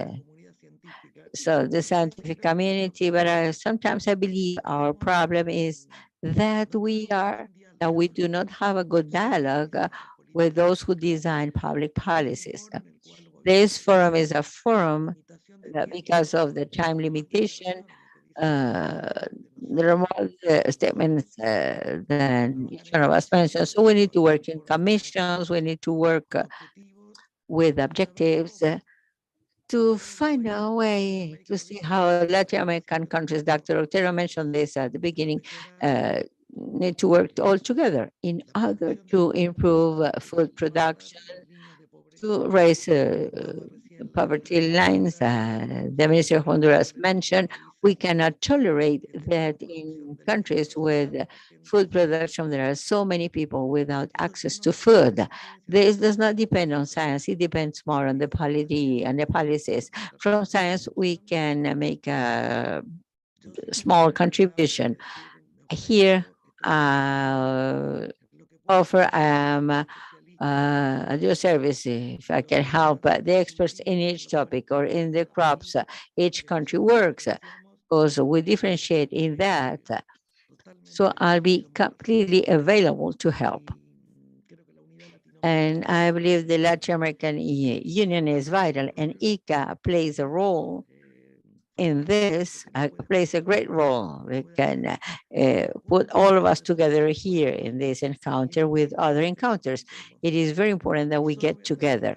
So the scientific community, but sometimes I believe our problem is that we do not have a good dialogue with those who design public policies. This forum is a forum that, because of the time limitation, there are more statements than each one of us mentioned. So we need to work in commissions, we need to work with objectives to find a way to see how Latin American countries, Dr. Otero mentioned this at the beginning, need to work all together in order to improve food production, to raise poverty lines. The Minister of Honduras mentioned We cannot tolerate that in countries with food production, there are so many people without access to food. This does not depend on science. It depends more on the polity and the policies. From science, we can make a small contribution. Here, offer at your service if I can help the experts in each topic or in the crops each country works, because we differentiate in that. So I'll be completely available to help. And I believe the Latin American Union is vital, and ICA plays a role in this, plays a great role. We can put all of us together here in this encounter with other encounters. It is very important that we get together.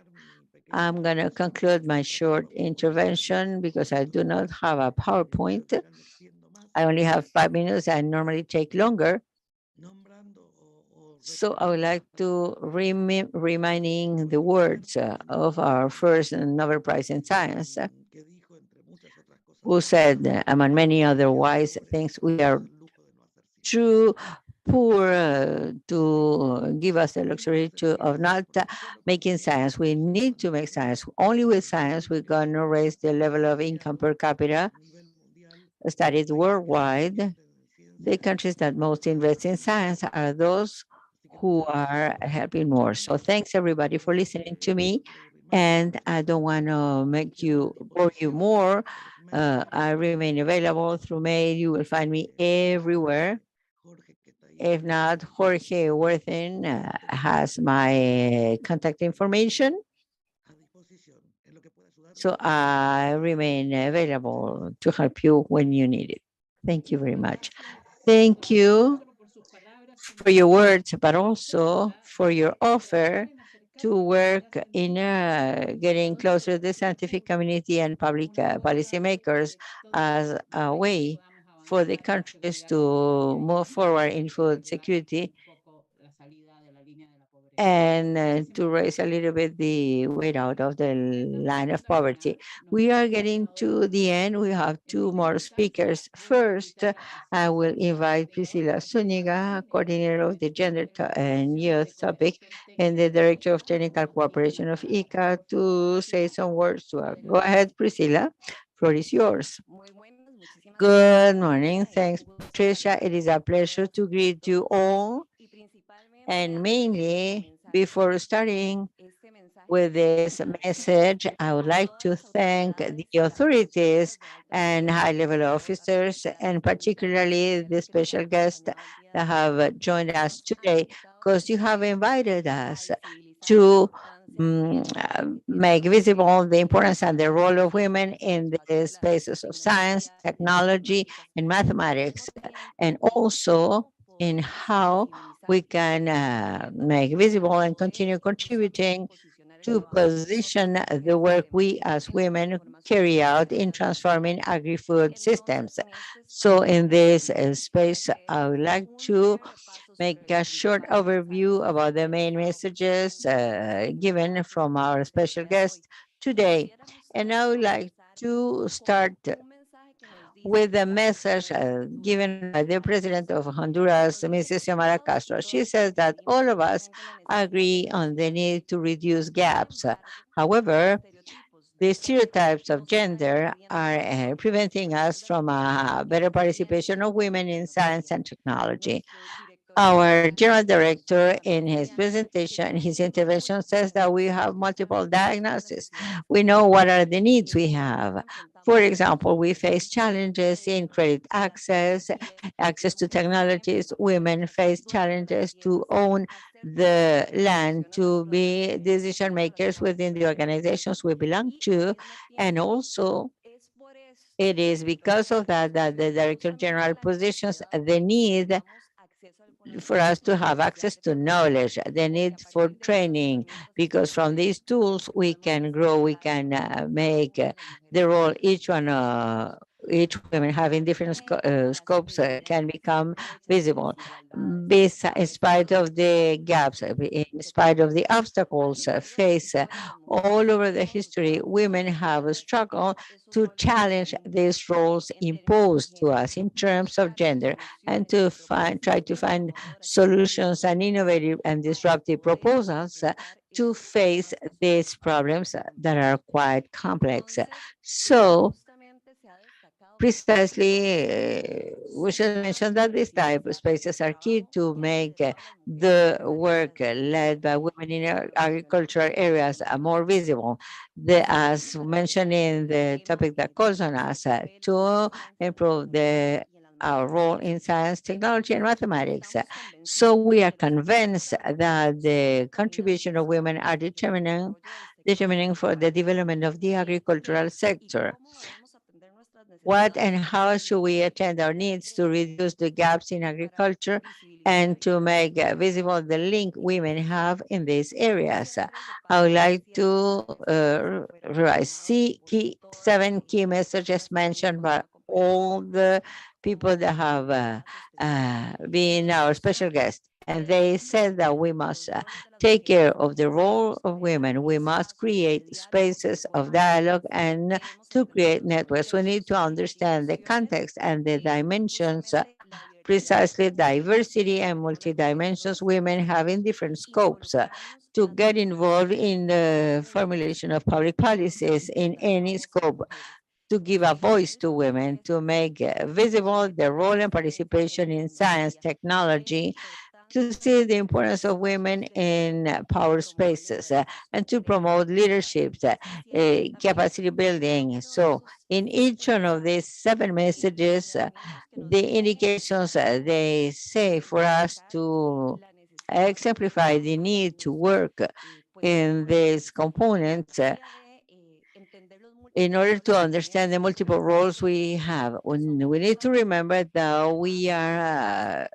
I'm going to conclude my short intervention because I do not have a PowerPoint. I only have 5 minutes. I normally take longer. So I would like to reminding the words of our first Nobel Prize in Science, who said, among many other wise things, we are too poor to give us the luxury of not making science. We need to make science. Only with science we're going to raise the level of income per capita. Studied worldwide, the countries that most invest in science are those who are helping more. So thanks everybody for listening to me. And I don't want to make you bore you more. I remain available through mail. You will find me everywhere. If not, Jorge Worthen has my contact information. So I remain available to help you when you need it. Thank you very much. Thank you for your words, but also for your offer to work in getting closer to the scientific community and public policymakers as a way for the countries to move forward in food security and to raise a little bit the weight out of the line of poverty. We are getting to the end. We have 2 more speakers. First, I will invite Priscilla Zuniga, coordinator of the Gender and Youth topic, and the Director of Technical Cooperation of ICA, to say some words to her. Go ahead, Priscilla. Floor is yours. Good morning. Thanks, Patricia. It is a pleasure to greet you all. And mainly, before starting with this message, I would like to thank the authorities and high-level officers, and particularly the special guests that have joined us today, because you have invited us to make visible the importance and the role of women in the spaces of science, technology, and mathematics, and also in how we can make visible and continue contributing to position the work we as women carry out in transforming agri-food systems. So in this space, I would like to make a short overview about the main messages given from our special guest today. And I would like to start with the message given by the president of Honduras, Mrs. Xiomara Castro. She says that all of us agree on the need to reduce gaps. However, the stereotypes of gender are preventing us from a better participation of women in science and technology. Our general director in his presentation, his intervention says that we have multiple diagnoses. We know what are the needs we have. For example, we face challenges in credit access, access to technologies. Women face challenges to own the land, to be decision makers within the organizations we belong to. And also, it is because of that that the Director General positions the need for us to have access to knowledge, the need for training, because from these tools we can grow, we can make the role each one each woman having different scopes can become visible. In spite of the gaps, in spite of the obstacles faced all over the history, women have struggled to challenge these roles imposed to us in terms of gender and to try to find solutions and innovative and disruptive proposals to face these problems that are quite complex. So precisely, we should mention that these type of spaces are key to make the work led by women in agricultural areas more visible. As mentioned in the topic that calls on us to improve our role in science, technology, and mathematics. So we are convinced that the contribution of women are determining for the development of the agricultural sector. What and how should we attend our needs to reduce the gaps in agriculture and to make visible the link women have in these areas? I would like to revise 7 key messages mentioned by all the people that have been our special guests. And they said that we must take care of the role of women. We must create spaces of dialogue and to create networks. We need to understand the context and the dimensions, precisely diversity and multi-dimensions women have in different scopes. To get involved in the formulation of public policies in any scope, to give a voice to women, to make visible their role and participation in science, technology, to see the importance of women in power spaces and to promote leadership, capacity building. So in each one of these 7 messages, the indications they say for us to exemplify the need to work in these components in order to understand the multiple roles we have. We need to remember that we are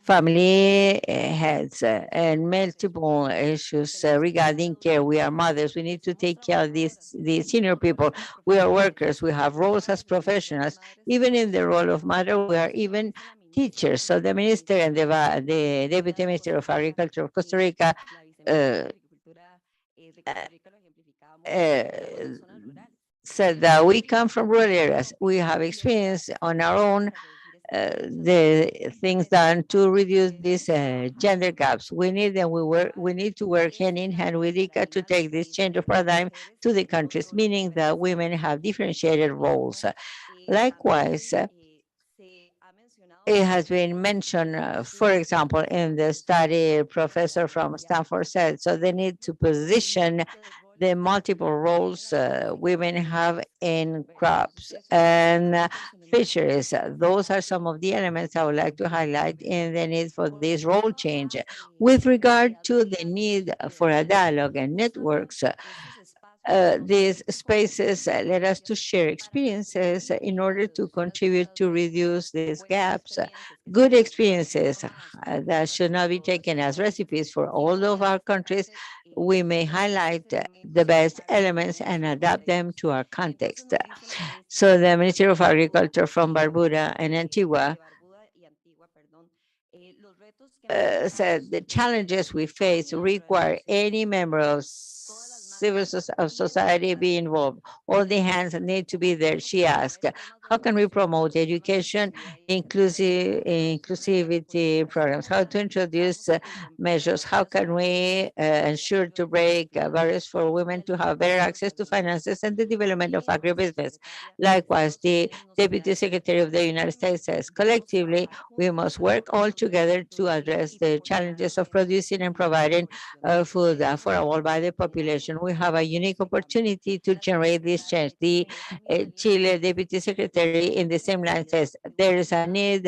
family heads and multiple issues regarding care. We are mothers. We need to take care of these senior people. We are workers. We have roles as professionals. Even in the role of mother, we are even teachers. So the minister and the deputy minister of agriculture of Costa Rica said that we come from rural areas. We have experience on our own the things done to reduce these gender gaps. We need them. We need to work hand in hand with ICA to take this change of paradigm to the countries, meaning that women have differentiated roles. Likewise, it has been mentioned, for example, in the study professor from Stanford said, so they need to position the multiple roles women have in crops and fisheries. Those are some of the elements I would like to highlight in the need for this role change. With regard to the need for a dialogue and networks, these spaces let us to share experiences in order to contribute to reduce these gaps. Good experiences that should not be taken as recipes for all of our countries. We may highlight the best elements and adapt them to our context. So the Ministry of Agriculture from Barbuda and Antigua said the challenges we face require any member of society be involved. All the hands need to be there. She asked, how can we promote education, inclusivity programs, how to introduce measures, how can we ensure to break barriers for women to have better access to finances and the development of agribusiness. Likewise, the Deputy Secretary of the United States says, collectively, we must work all together to address the challenges of producing and providing food for all by the population. We have a unique opportunity to generate this change. The Chile Deputy Secretary in the same line says there is a need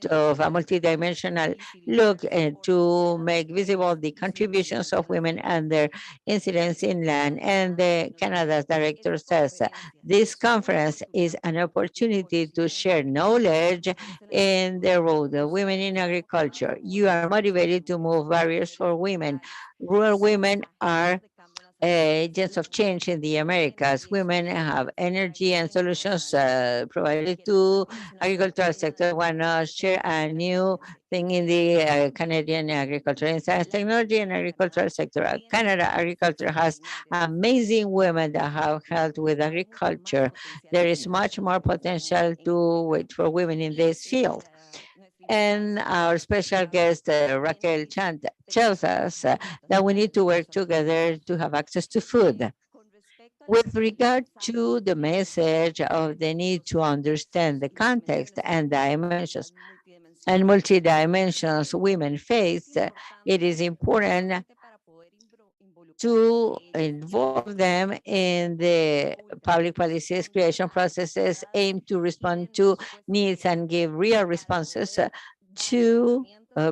of a multidimensional look to make visible the contributions of women and their incidence in land. And Canada's director says this conference is an opportunity to share knowledge in the role of women in agriculture. You are motivated to move barriers for women. Rural women are agents of change in the Americas. Women have energy and solutions provided to agricultural sector. Why not share a new thing in the Canadian agriculture and science, technology, and agricultural sector? Canada agriculture has amazing women that have helped with agriculture. There is much more potential to wait for women in this field. And our special guest, Raquel Chand, tells us that we need to work together to have access to food. With regard to the message of the need to understand the context and dimensions and multi-dimensions women face, it is important to involve them in the public policies creation processes aimed to respond to needs and give real responses to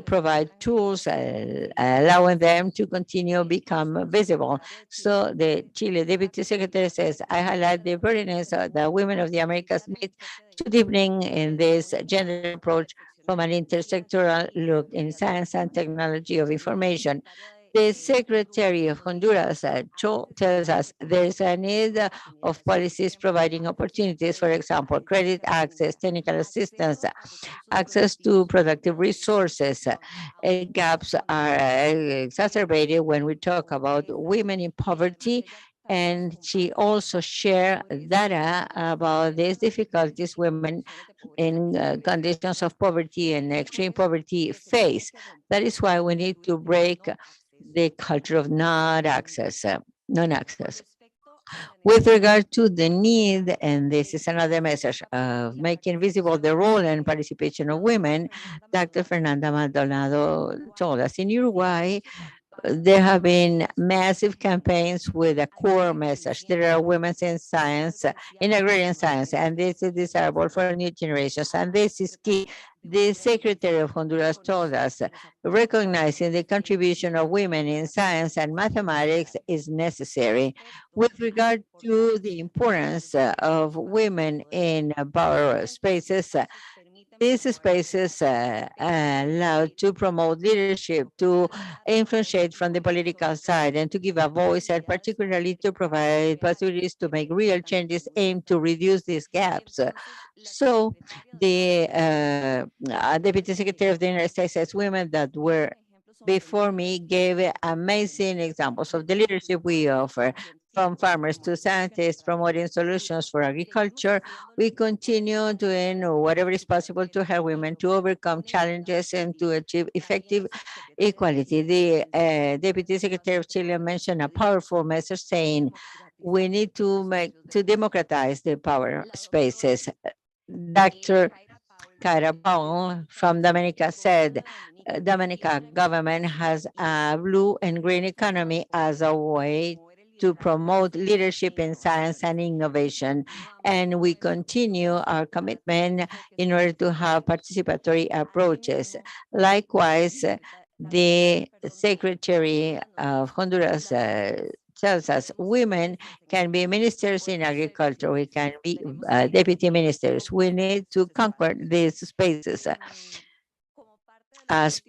provide tools allowing them to continue become visible. So the Chile Deputy Secretary says, I highlight the importance that women of the Americas need to deepening in this gender approach from an intersectoral look in science and technology of information. The Secretary of Honduras tells us there's a need of policies providing opportunities, for example, credit access, technical assistance, access to productive resources. Gaps are exacerbated when we talk about women in poverty, and she also shared data about these difficulties women in conditions of poverty and extreme poverty face. That is why we need to break the culture of non-access. With regard to the need, and this is another message of making visible the role and participation of women, Dr. Fernanda Maldonado told us in Uruguay, there have been massive campaigns with a core message. There are women in science, in agrarian science, and this is desirable for new generations. And this is key. The Secretary of Honduras told us recognizing the contribution of women in science and mathematics is necessary. With regard to the importance of women in power spaces, these spaces allow to promote leadership, to influence from the political side, and to give a voice, and particularly to provide possibilities to make real changes aimed to reduce these gaps. So the Deputy Secretary of the United States says women that were before me gave amazing examples of the leadership we offer. From farmers to scientists promoting solutions for agriculture, we continue doing whatever is possible to help women to overcome challenges and to achieve effective equality. The Deputy Secretary of Chile mentioned a powerful message saying we need to democratize the power spaces. Dr. Kyra Powell from Dominica said, Dominica government has a blue and green economy as a way to promote leadership in science and innovation. And we continue our commitment in order to have participatory approaches. Likewise, the Secretary of Honduras tells us women can be ministers in agriculture, we can be deputy ministers. We need to conquer these spaces. As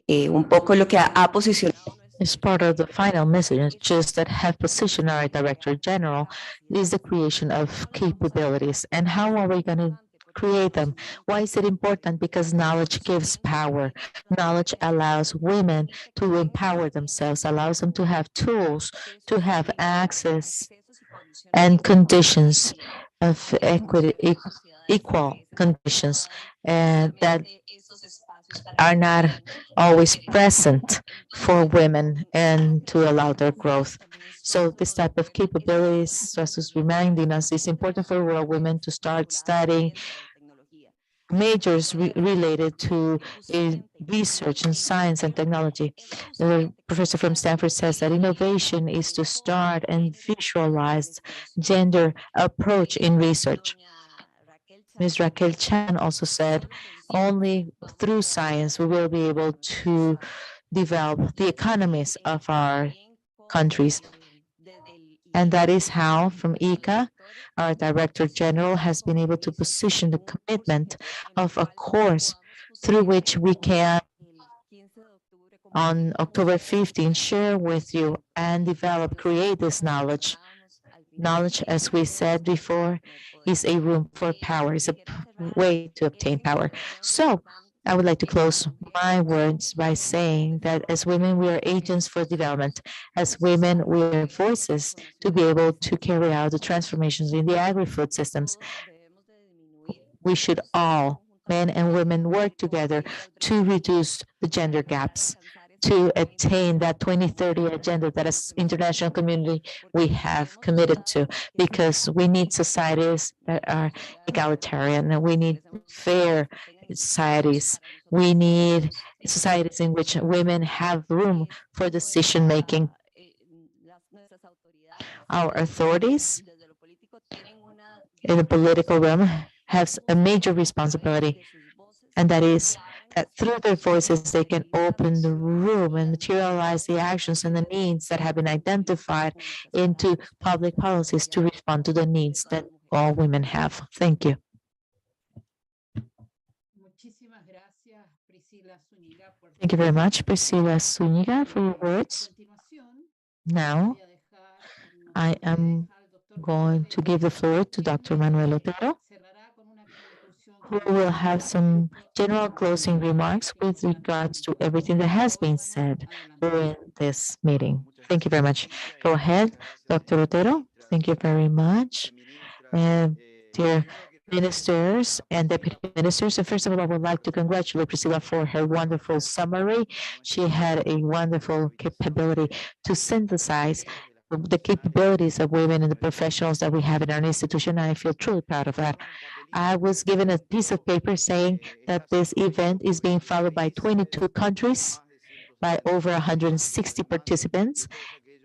un poco lo que ha posicionado. As part of the final messages that have positioned our Director General is the creation of capabilities. And how are we going to create them? Why is it important? Because knowledge gives power. Knowledge allows women to empower themselves, allows them to have tools, to have access and conditions of equity, equal conditions, and that are not always present for women and to allow their growth. So this type of capabilities, just as reminding us, it's important for rural women to start studying majors related to research in science and technology. The professor from Stanford says that innovation is to start and visualize gender approach in research. Ms. Raquel Chan also said, only through science we will be able to develop the economies of our countries. And that is how, from ICA, our Director General has been able to position the commitment of a course through which we can on October 15 share with you and develop, create this knowledge. Knowledge, as we said before, is a room for power, is a way to obtain power. So I would like to close my words by saying that as women, we are agents for development. As women, we are voices to be able to carry out the transformations in the agri-food systems. We should all, men and women, work together to reduce the gender gaps, to attain that 2030 agenda that as international community we have committed to, because we need societies that are egalitarian and we need fair societies. We need societies in which women have room for decision making. Our authorities in the political realm have a major responsibility, and that is that through their voices, they can open the room and materialize the actions and the needs that have been identified into public policies to respond to the needs that all women have. Thank you. Thank you very much, Priscila Zúñiga, for your words. Now, I am going to give the floor to Dr. Manuel Otero, who will have some general closing remarks with regards to everything that has been said during this meeting. Thank you very much. Go ahead, Dr. Otero. Thank you very much. And dear ministers and deputy ministers, and first of all, I would like to congratulate Priscilla for her wonderful summary. She had a wonderful capability to synthesize the capabilities of women and the professionals that we have in our institution. I feel truly proud of that. I was given a piece of paper saying that this event is being followed by 22 countries, by over 160 participants.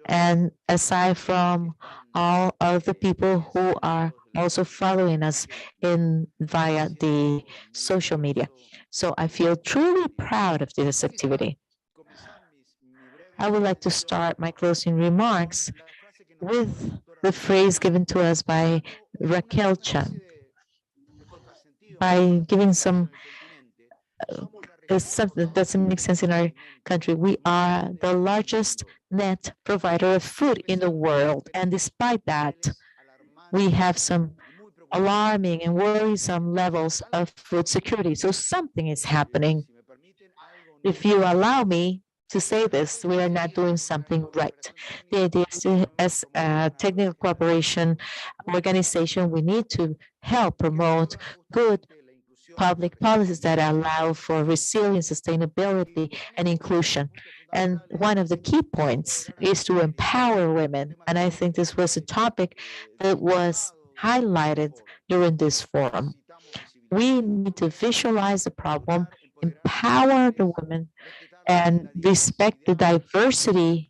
And aside from all of the people who are also following us via the social media. So I feel truly proud of this activity. I would like to start my closing remarks with the phrase given to us by Raquel Chan, by giving something that doesn't make sense in our country. We are the largest net provider of food in the world, and despite that, we have some alarming and worrisome levels of food security. So something is happening. If you allow me to say this, we are not doing something right. The idea is to, as a technical cooperation organization, we need to help promote good public policies that allow for resilience, sustainability, and inclusion. And one of the key points is to empower women. And I think this was a topic that was highlighted during this forum. We need to visualize the problem, empower the women, and respect the diversity,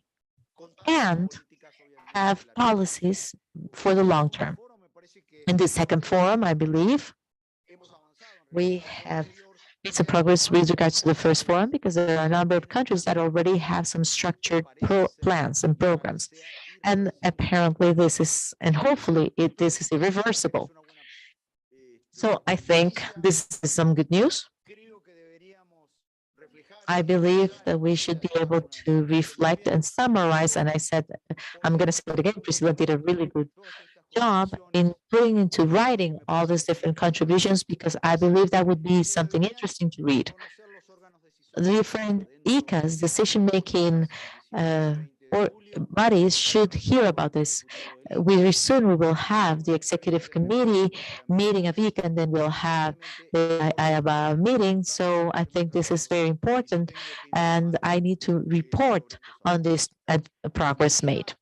and have policies for the long term. In the second forum, I believe, we have made some progress with regards to the first forum, because there are a number of countries that already have some structured plans and programs. And apparently this is, and hopefully this is irreversible. So I think this is some good news. I believe that we should be able to reflect and summarize, and I said, I'm going to say it again, Priscilla did a really good job in putting into writing all these different contributions, because I believe that would be something interesting to read. The different ICAs, decision-making or bodies should hear about this. Very soon we will have the executive committee meeting of ICA, and then we'll have the IABA meeting. So I think this is very important, and I need to report on this progress made.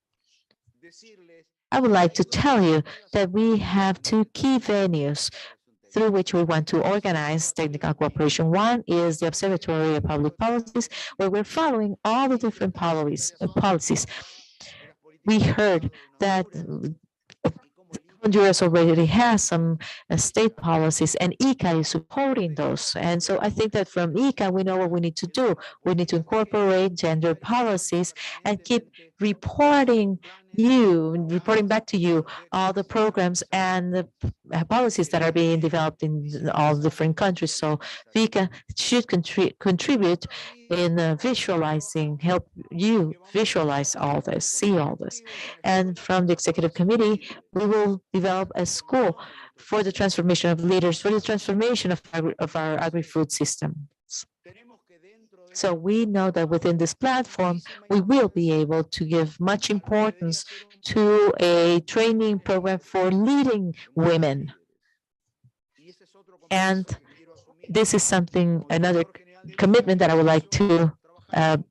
I would like to tell you that we have two key venues through which we want to organize technical cooperation. One is the Observatory of Public Policies, where we're following all the different policies. We heard that Honduras already has some state policies, and ICA is supporting those. And so I think that from ICA, we know what we need to do. We need to incorporate gender policies and keep reporting back to you all the programs and the policies that are being developed in all different countries. So VICA should contribute in visualizing, help you visualize all this, see all this. And from the executive committee, we will develop a school for the transformation of leaders, for the transformation of our agri-food system. So we know that within this platform, we will be able to give much importance to a training program for leading women. And this is another commitment that I would like to have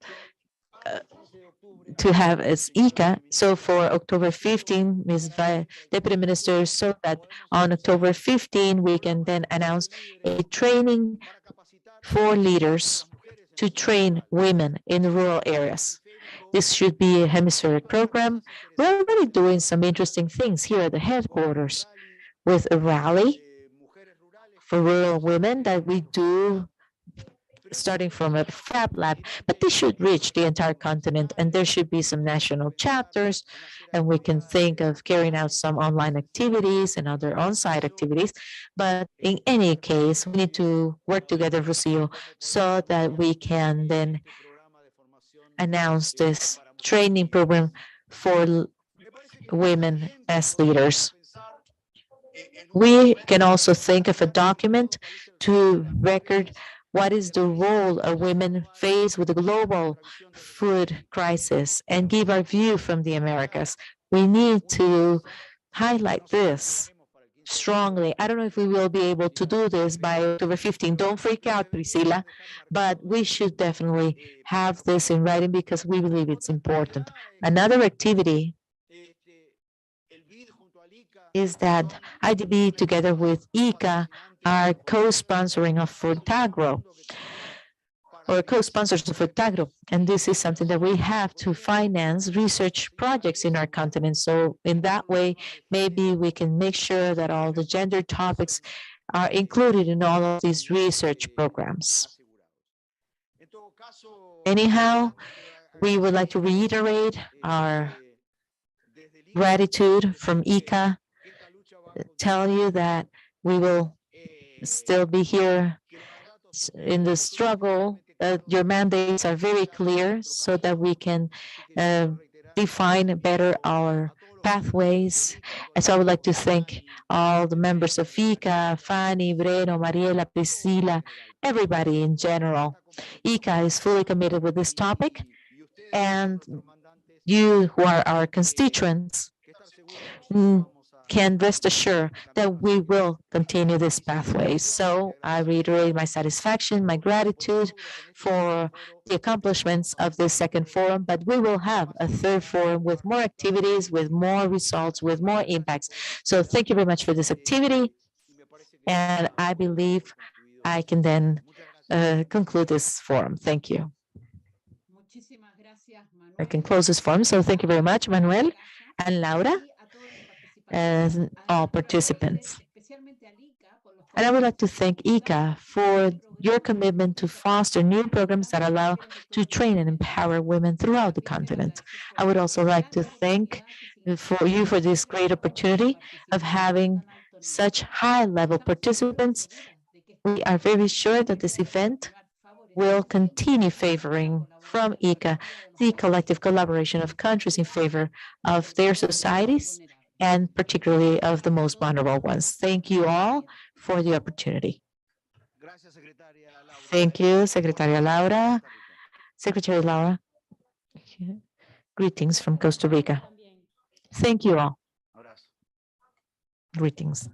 as ICA. So for October 15, Ms. Deputy Minister, so that on October 15, we can then announce a training for leaders to train women in rural areas. This should be a hemispheric program. We're already doing some interesting things here at the headquarters with a rally for rural women that we do starting from a Fab Lab, but this should reach the entire continent, and there should be some national chapters, and we can think of carrying out some online activities and other on-site activities. But in any case, we need to work together, Rocio, so that we can then announce this training program for women as leaders. We can also think of a document to record what is the role of women faced with the global food crisis and give our view from the Americas. We need to highlight this strongly. I don't know if we will be able to do this by October 15. Don't freak out, Priscilla, but we should definitely have this in writing because we believe it's important. Another activity is that IDB together with ICA are co-sponsoring of FORTAGRO, or co-sponsors of FORTAGRO. And this is something that we have to finance research projects in our continent. So in that way, maybe we can make sure that all the gender topics are included in all of these research programs. Anyhow, we would like to reiterate our gratitude from ICA, tell you that we will still be here in the struggle. Your mandates are very clear so that we can define better our pathways. And so I would like to thank all the members of ICA, Fanny, Breno, Mariela, Priscilla, everybody in general. ICA is fully committed with this topic, and you who are our constituents can rest assured that we will continue this pathway. So I reiterate my satisfaction, my gratitude for the accomplishments of this second forum, but we will have a third forum with more activities, with more results, with more impacts. So thank you very much for this activity. And I believe I can then conclude this forum. Thank you. I can close this forum. So thank you very much, Manuel and Laura, and all participants. And I would like to thank ICA for your commitment to foster new programs that allow to train and empower women throughout the continent. I would also like to thank you for this great opportunity of having such high-level participants. We are very sure that this event will continue favoring from ICA the collective collaboration of countries in favor of their societies and particularly of the most vulnerable ones. Thank you all for the opportunity. Thank you, Secretary Laura. Secretary Laura, greetings from Costa Rica. Thank you all. Greetings.